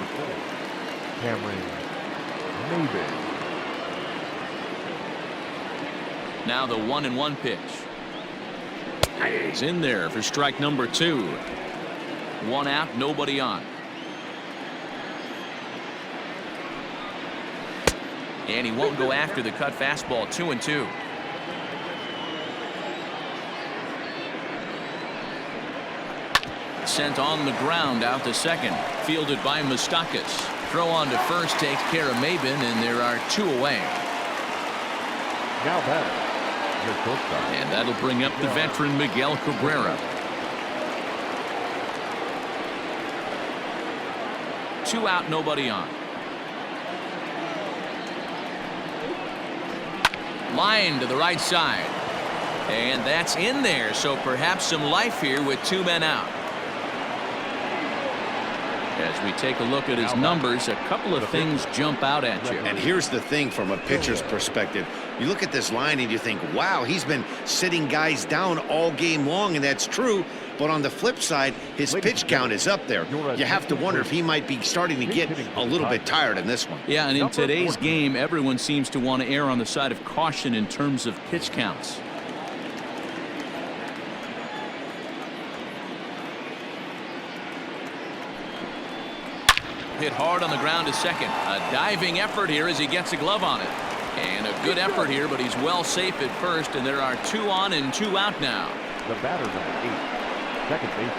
Cameron Maybin. Now the 1-1 pitch. He's in there for strike number 2. 1 out, nobody on. And he won't go after the cut fastball. 2-2. Sent on the ground out to second. Fielded by Mustakas. Throw on to first takes care of Maybin, and there are 2 away. Now batter, your shortstop. And that'll bring up the veteran Miguel Cabrera. 2 out, nobody on. Line to the right side. And that's in there, so perhaps some life here with 2 men out. As we take a look at his numbers, a couple of things jump out at you. And here's the thing from a pitcher's perspective. You look at this line and you think, wow, he's been sitting guys down all game long, and that's true. But on the flip side, his pitch count is up there. You have to wonder if he might be starting to get a little bit tired in this one. Yeah, and in today's game, everyone seems to want to err on the side of caution in terms of pitch counts. Hit hard on the ground to second. A diving effort here as he gets a glove on it. And a good effort here, but he's well safe at first, and there are 2 on and 2 out now. The batter, number 8, second baseman,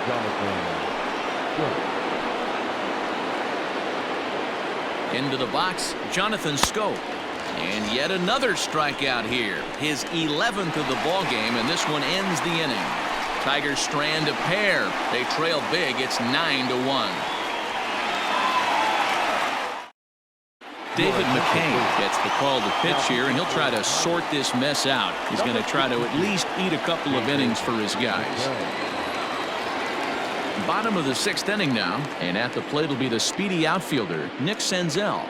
Jonathan Scope. Into the box, Jonathan Scope. And yet another strikeout here. His 11th of the ball game, and this one ends the inning. Tigers strand a pair. They trail big. It's 9-1. David McCain gets the call to pitch here, and he'll try to sort this mess out. He's going to try to at least eat a couple of innings for his guys. Bottom of the 6th inning now, and at the plate will be the speedy outfielder, Nick Senzel.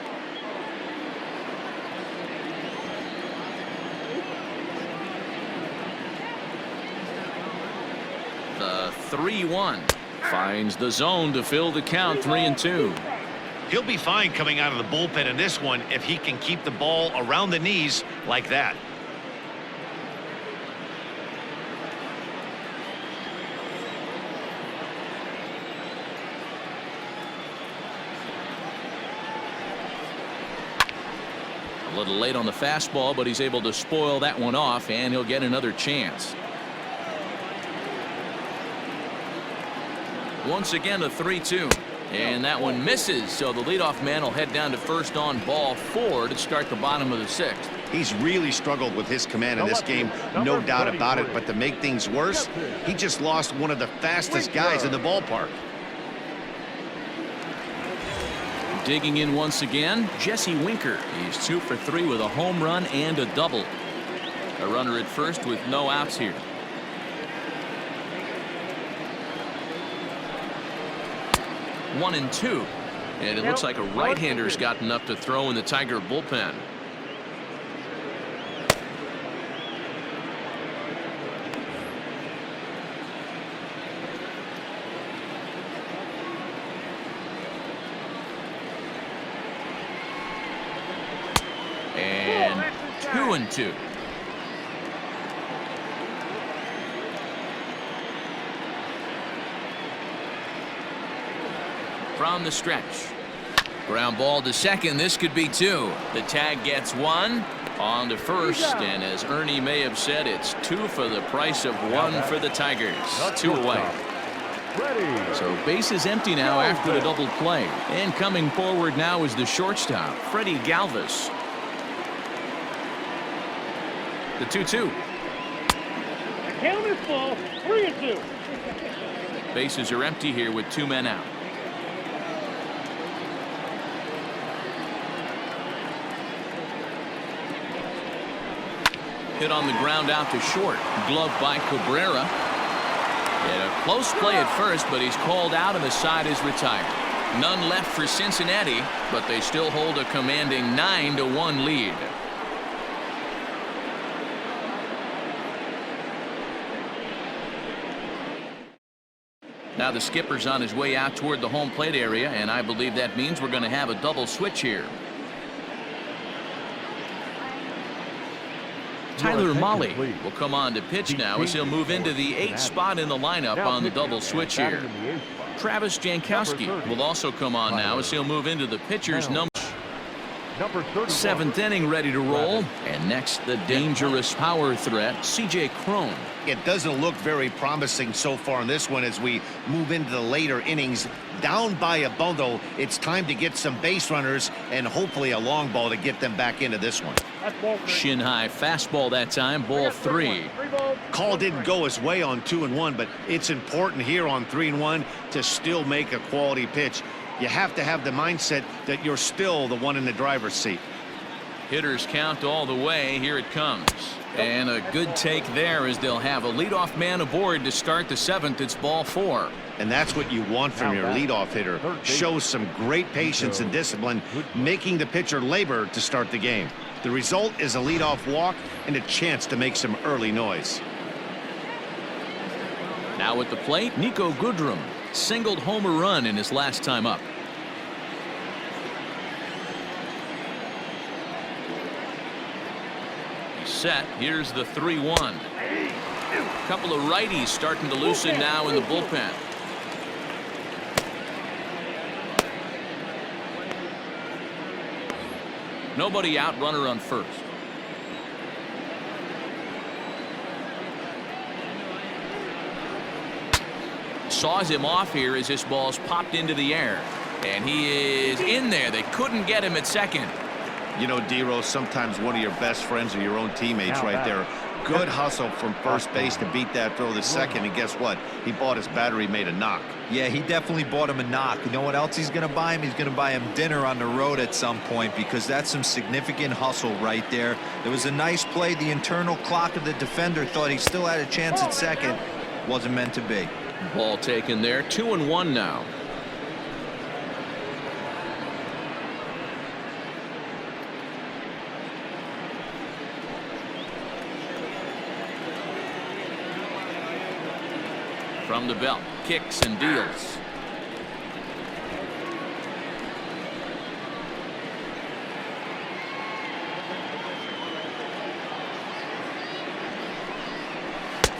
The 3-1 finds the zone to fill the count. 3-2. He'll be fine coming out of the bullpen in this one if he can keep the ball around the knees like that. A little late on the fastball, but he's able to spoil that one off, and he'll get another chance. Once again, a 3-2. And that one misses, so the leadoff man will head down to first on ball 4 to start the bottom of the 6th. He's really struggled with his command in this game, no doubt about it. But to make things worse, he just lost one of the fastest guys in the ballpark. Digging in once again, Jesse Winker. He's 2 for 3 with a home run and a double. A runner at first with no outs here. One and 2, and it looks like a right-hander's gotten up to throw in the Tiger bullpen. And 2-2. From the stretch. Ground ball to second. This could be 2. The tag gets 1. On to first, and as Ernie may have said, it's 2 for the price of 1 for the Tigers. 2 away. So base is empty now after the double play. And coming forward now is the shortstop, Freddie Galvis. The 2-2. The count is full. 3-2. Bases are empty here with 2 men out. Hit on the ground out to short. Gloved by Cabrera. And a close play at first, but he's called out and the side is retired. None left for Cincinnati, but they still hold a commanding 9-1 lead. Now the skipper's on his way out toward the home plate area, and I believe that means we're going to have a double switch here. Tyler Mahle will come on to pitch now as he'll move into the 8th spot in the lineup on the double switch here. Travis Jankowski will also come on now as he'll move into the pitcher's number 7th inning, ready to roll. And next, the dangerous power threat, C.J. Cron. It doesn't look very promising so far in this one as we move into the later innings. Down by a bundle, it's time to get some base runners and hopefully a long ball to get them back into this one. Shin high fastball that time, ball 3. Call didn't go his way on 2-1, but it's important here on 3-1 to still make a quality pitch. You have to have the mindset that you're still the one in the driver's seat. Hitters count all the way. Here it comes. And a good take there as they'll have a leadoff man aboard to start the 7th. It's ball 4. And that's what you want from your leadoff hitter. Shows some great patience and discipline, making the pitcher labor to start the game. The result is a leadoff walk and a chance to make some early noise. Now at the plate, Nico Goodrum singled home a run in his last time up. He's set. Here's the 3-1. A couple of righties starting to loosen now in the bullpen. Nobody out, runner on first. Saws him off here as this ball's popped into the air. And he is in there. They couldn't get him at second. You know, D-Rose, sometimes one of your best friends are your own teammates right there. Good hustle from first base to beat that throw to second, and guess what? He bought his battery, made a knock. Yeah, he definitely bought him a knock. You know what else he's going to buy him? He's going to buy him dinner on the road at some point, because that's some significant hustle right there. It was a nice play. The internal clock of the defender thought he still had a chance at second. Wasn't meant to be. Ball taken there. 2-1 now. From the belt, kicks and deals.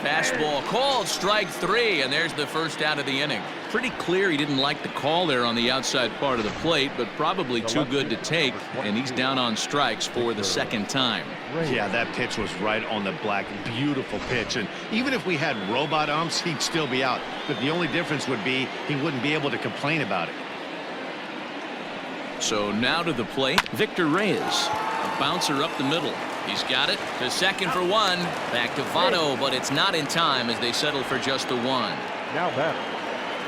Fastball called, strike 3, and there's the first out of the inning. Pretty clear he didn't like the call there on the outside part of the plate, but probably too good to take, and he's down on strikes for the second time. Yeah, that pitch was right on the black. Beautiful pitch, and even if we had robot umps, he'd still be out. But the only difference would be he wouldn't be able to complain about it. So now to the plate, Victor Reyes. A bouncer up the middle. He's got it to second for 1. Back to Votto, but it's not in time as they settle for just the 1. Now batter,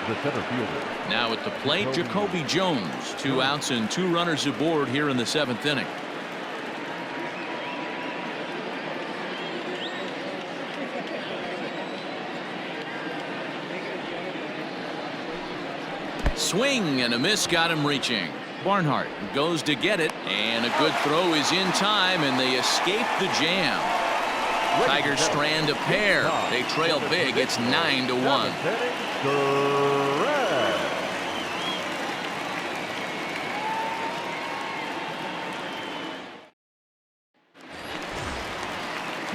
the center fielder. Now at the plate, Jacoby Jones. 2 outs and 2 runners aboard here in the 7th inning. Swing and a miss got him reaching. Barnhart goes to get it, and a good throw is in time, and they escape the jam. Tigers strand a pair. They trail big. It's 9-1.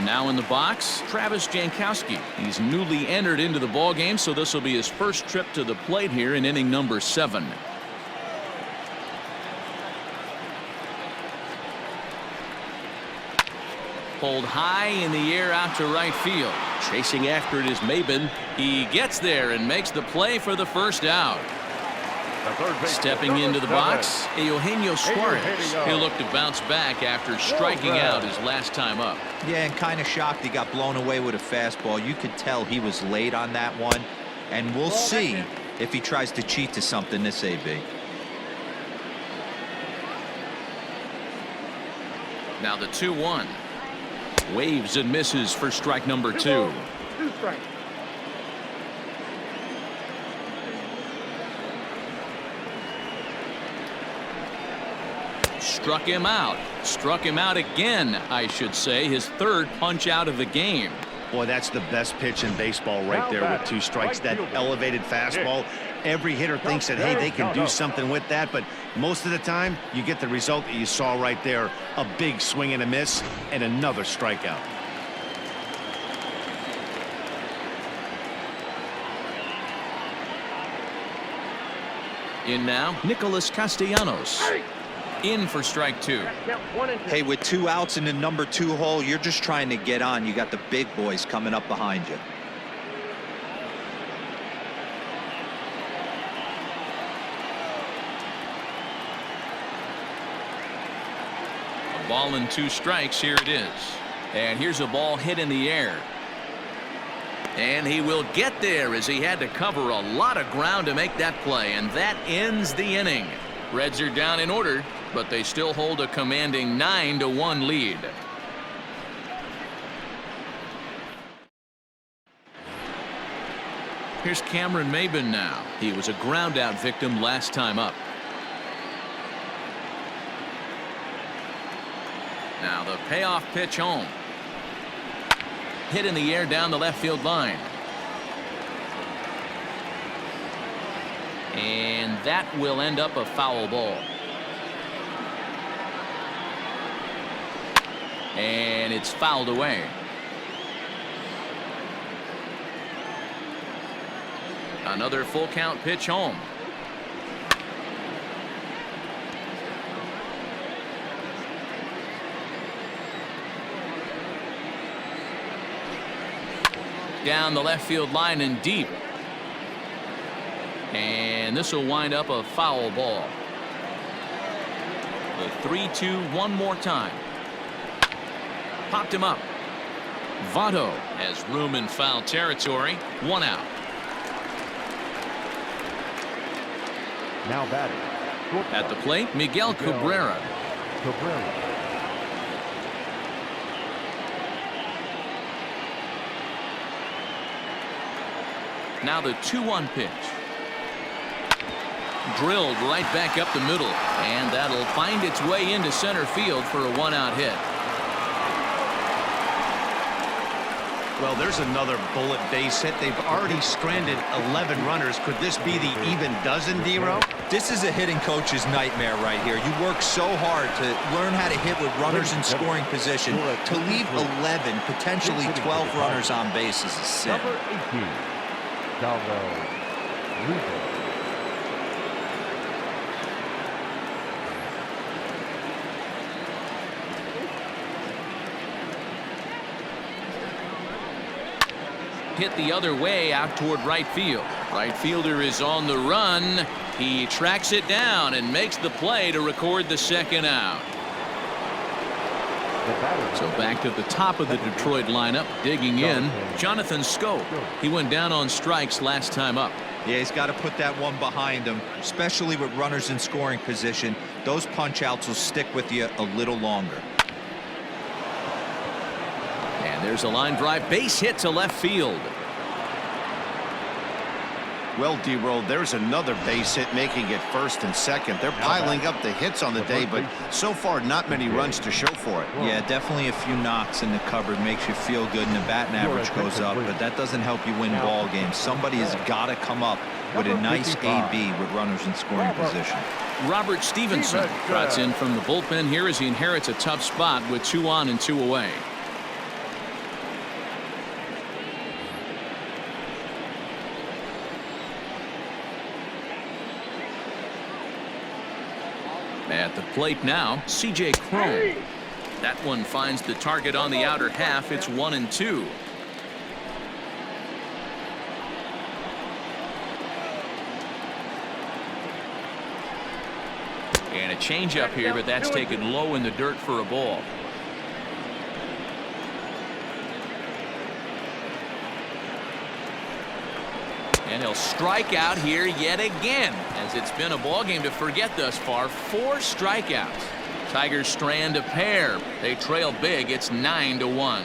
Now in the box, Travis Jankowski. He's newly entered into the ballgame, so this will be his first trip to the plate here in inning number 7. Pulled high in the air out to right field. Chasing after it is Maben. He gets there and makes the play for the first out. Stepping into the box, Eugenio Suarez. He'll look to bounce back after striking out his last time up. Yeah, and kind of shocked he got blown away with a fastball. You could tell he was late on that one, and we'll see if he tries to cheat to something this AB. Now the 2-1. Waves and misses for strike number 2. 2 strikes. Struck him out. Struck him out again, I should say. His third punch out of the game. Boy, that's the best pitch in baseball right there with 2 strikes. That elevated fastball. Every hitter thinks that, hey, they can do something with that, but most of the time you get the result that you saw right there. A big swing and a miss and another strikeout. In now, Nicolas Castellanos. In for strike 2. Count 1 and 2. Hey, with 2 outs in the number 2 hole, you're just trying to get on. You got the big boys coming up behind you. A ball and 2 strikes. Here it is. And here's a ball hit in the air. And he will get there as he had to cover a lot of ground to make that play. And that ends the inning. Reds are down in order, but they still hold a commanding 9-1 lead. Here's Cameron Maybin now. He was a ground out victim last time up. Now the payoff pitch home. Hit in the air down the left field line. And that will end up a foul ball. And it's fouled away. Another full count pitch home. Down the left field line and deep. And this will wind up a foul ball. The 3-2 one more time. Popped him up. Votto has room in foul territory. 1 out. Now batting. At the plate, Miguel Cabrera. Now the 2-1 pitch. Drilled right back up the middle, and that'll find its way into center field for a 1-out hit. Well, there's another bullet base hit. They've already stranded 11 runners. Could this be the even dozen, D-Row? This is a hitting coach's nightmare right here. You work so hard to learn how to hit with runners in scoring position. To leave 11, potentially 12 runners on base is a sin. Number 18, Reyes. Hit the other way out toward right field. Right fielder is on the run. He tracks it down and makes the play to record the 2nd out. So back to the top of the Detroit lineup, digging in, Jonathan Schoop. He went down on strikes last time up. Yeah, he's got to put that one behind him, especially with runners in scoring position. Those punch outs will stick with you a little longer. And there's a line drive base hit to left field. Well, D-Roll, there's another base hit making it first and second. They're piling up the hits on the day, but so far not many runs to show for it. Yeah, definitely a few knocks in the cupboard makes you feel good and the batting average goes up, but that doesn't help you win ball games. Somebody has got to come up with a nice AB with runners in scoring position. Robert Stevenson trots in from the bullpen here as he inherits a tough spot with 2 on and 2 away. At the plate now, C.J. Cron. That one finds the target on the outer half. It's 1-2. And a changeup here, but that's taken low in the dirt for a ball. And he'll strike out here yet again, as it's been a ball game to forget thus far. 4 strikeouts. Tigers strand a pair. They trail big. It's 9-1.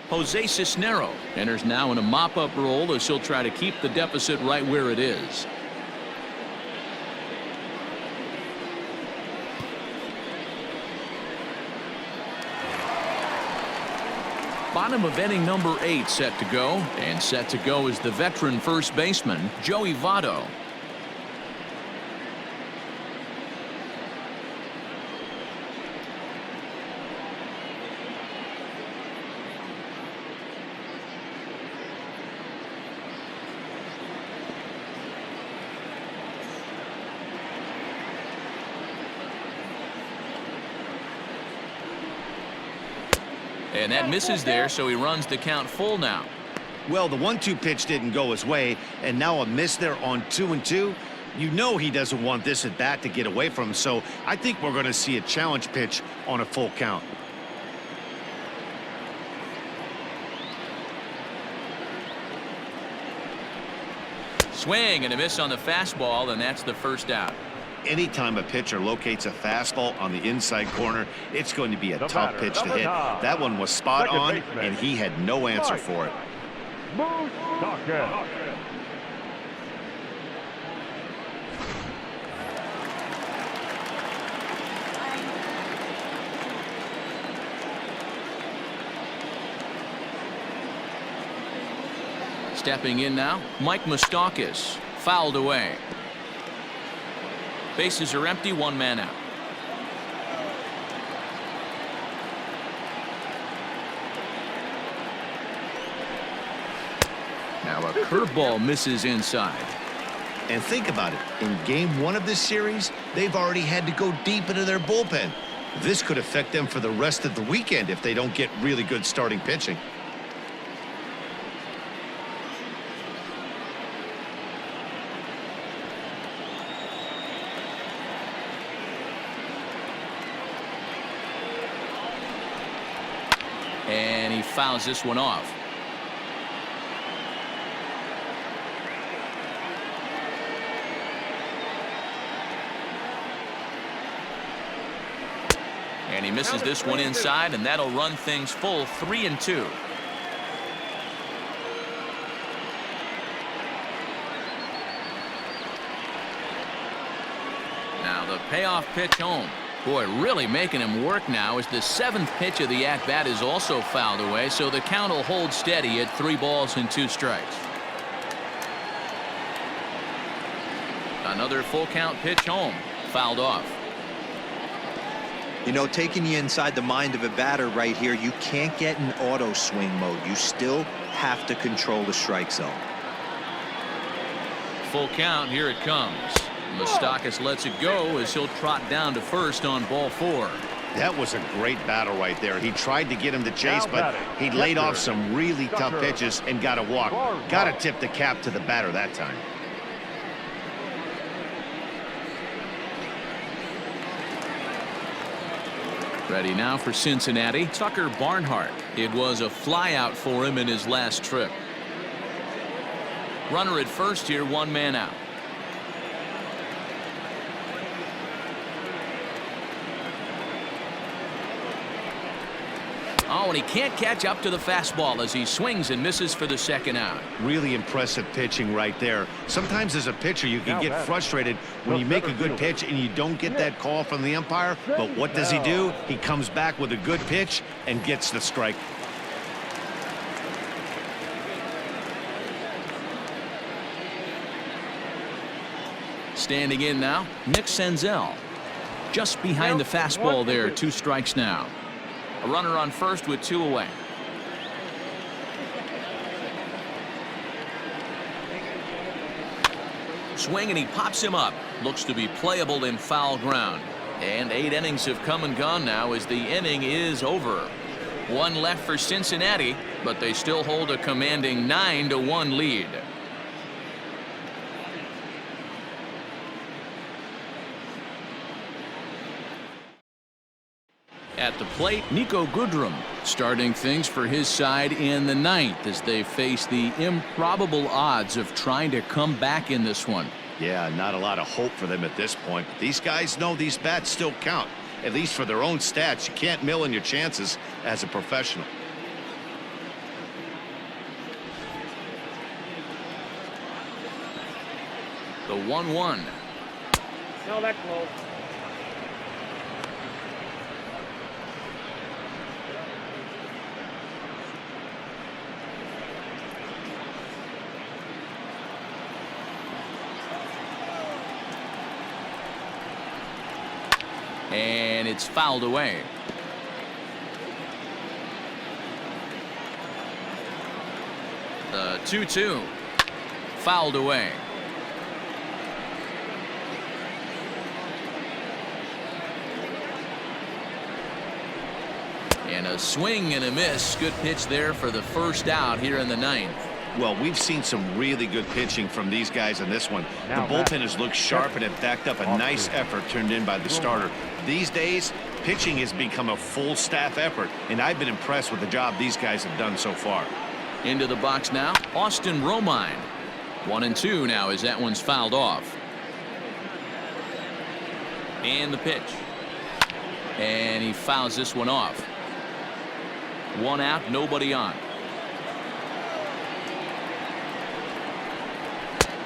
Jose Cisnero enters now in a mop-up role as he'll try to keep the deficit right where it is. Bottom of inning number 8 set to go, and set to go is the veteran first baseman Joey Votto. And that misses there, so he runs the count full now. Well, the 1-2 pitch didn't go his way, and now a miss there on 2-2. You know he doesn't want this at bat to get away from him, so I think we're going to see a challenge pitch on a full count. Swing and a miss on the fastball, and that's the first out. Anytime a pitcher locates a fastball on the inside corner, it's going to be a tough pitch to hit. That one was spot on, and he had no answer for it. Mustakas. Stepping in now, Mike Mustakas, fouled away. Bases are empty, one man out. Now a curveball misses inside. And think about it. In game 1 of this series, they've already had to go deep into their bullpen. This could affect them for the rest of the weekend if they don't get really good starting pitching. And he fouls this one off. And he misses this one inside, and that'll run things full 3-2. Now the payoff pitch home. Boy, really making him work now as the 7th pitch of the at-bat is also fouled away, so the count will hold steady at 3 balls and 2 strikes. Another full count pitch home, fouled off. You know, taking you inside the mind of a batter right here, you can't get in auto swing mode. You still have to control the strike zone. Full count, here it comes. Mustakas lets it go as he'll trot down to first on ball 4. That was a great battle right there. He tried to get him to chase, but he laid off some really tough pitches and got a walk. Got to tip the cap to the batter that time. Ready now for Cincinnati, Tucker Barnhart. It was a flyout for him in his last trip. Runner at first here, one man out. Oh, and he can't catch up to the fastball as he swings and misses for the second out. Really impressive pitching right there. Sometimes as a pitcher you can get frustrated when you make a good pitch and you don't get that call from the umpire. But what does he do? He comes back with a good pitch and gets the strike. Standing in now, Nick Senzel. Just behind the fastball there, 2 strikes now. A runner on first with 2 away. Swing and he pops him up. Looks to be playable in foul ground. And 8 innings have come and gone now as the inning is over. 1 left for Cincinnati, but they still hold a commanding 9-1 lead. At the plate, Nico Goodrum starting things for his side in the 9th as they face the improbable odds of trying to come back in this one. Yeah, not a lot of hope for them at this point. These guys know these bats still count, at least for their own stats. You can't mill in your chances as a professional. The 1-1. No, that close. And it's fouled away. The 2-2. Fouled away. And a swing and a miss. Good pitch there for the first out here in the ninth. Well, we've seen some really good pitching from these guys in this one. The bullpen has looked sharp and have backed up a nice effort turned in by the starter. These days, pitching has become a full staff effort, and I've been impressed with the job these guys have done so far. Into the box now, Austin Romine. 1-2 now as that one's fouled off. And the pitch. And he fouls this one off. One out, nobody on.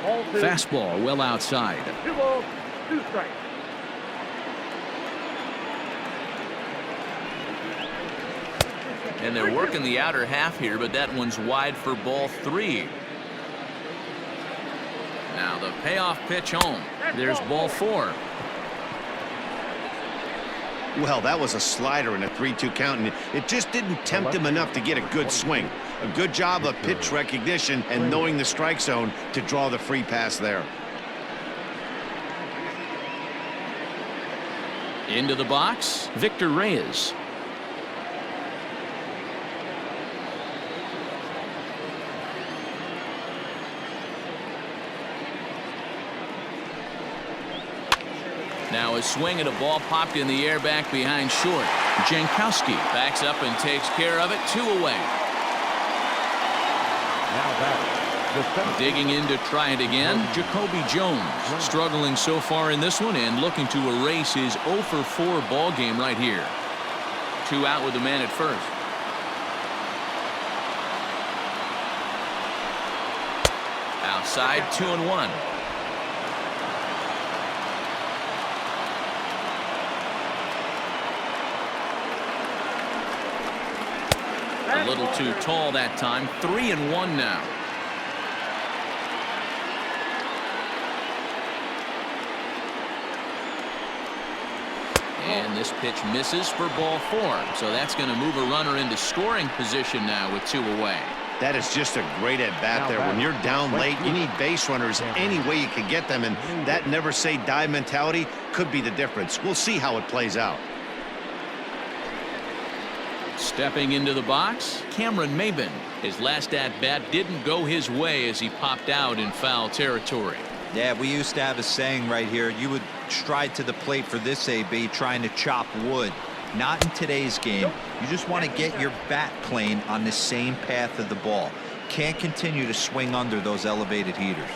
Ball two. Fastball well outside. 2 balls, 2 strikes. And they're working the outer half here, but that one's wide for ball 3. Now the payoff pitch home. There's ball 4. Well, that was a slider in a 3-2 count, and it just didn't tempt him enough to get a good swing. A good job of pitch recognition and knowing the strike zone to draw the free pass there. Into the box, Victor Reyes. Now a swing at a ball popped in the air back behind short. Jankowski backs up and takes care of it. 2 away. Now back. Digging in to try it again. Jacoby Jones struggling so far in this one and looking to erase his 0 for 4 ball game right here. 2 out with the man at first. Outside, 2-1. A little too tall that time. 3-1 now. And this pitch misses for ball 4. So that's going to move a runner into scoring position now with 2 away. That is just a great at-bat there. When you're down late, you need base runners any way you can get them, and that never-say-die mentality could be the difference. We'll see how it plays out. Stepping into the box, Cameron Maybin. His last at-bat didn't go his way as he popped out in foul territory. Yeah, we used to have a saying right here. You would stride to the plate for this AB trying to chop wood. Not in today's game. You just want to get your bat plane on the same path of the ball. Can't continue to swing under those elevated heaters.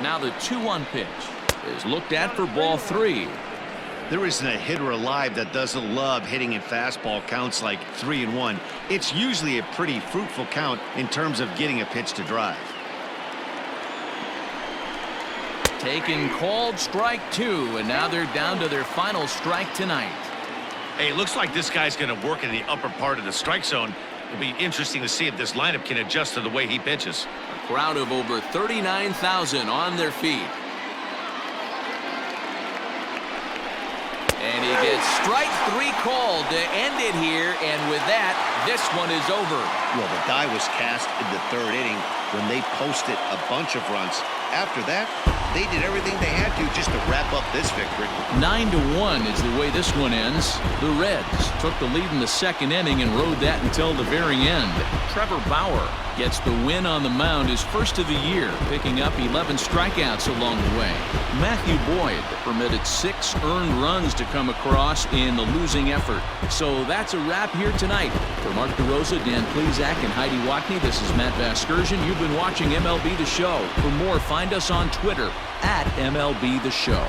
Now the 2-1 pitch is looked at for ball 3. There isn't a hitter alive that doesn't love hitting in fastball counts like 3-1. It's usually a pretty fruitful count in terms of getting a pitch to drive. Taken, called, strike 2, and now they're down to their final strike tonight. Hey, it looks like this guy's going to work in the upper part of the strike zone. It'll be interesting to see if this lineup can adjust to the way he pitches. A crowd of over 39,000 on their feet. And he gets strike 3 called to end it here, and with that, this one is over. Well, the die was cast in the 3rd inning when they posted a bunch of runs. After that, they did everything they had to just to wrap up this victory. 9-1 is the way this one ends. The Reds took the lead in the second inning and rode that until the very end. Trevor Bauer gets the win on the mound, his first of the year, picking up 11 strikeouts along the way. Matthew Boyd permitted 6 earned runs to come across in the losing effort. So that's a wrap here tonight. For Mark DeRosa, Dan Plezak, and Heidi Watney, this is Matt Vasgersian. You've been watching MLB The Show. For more, find us on Twitter @MLB The Show.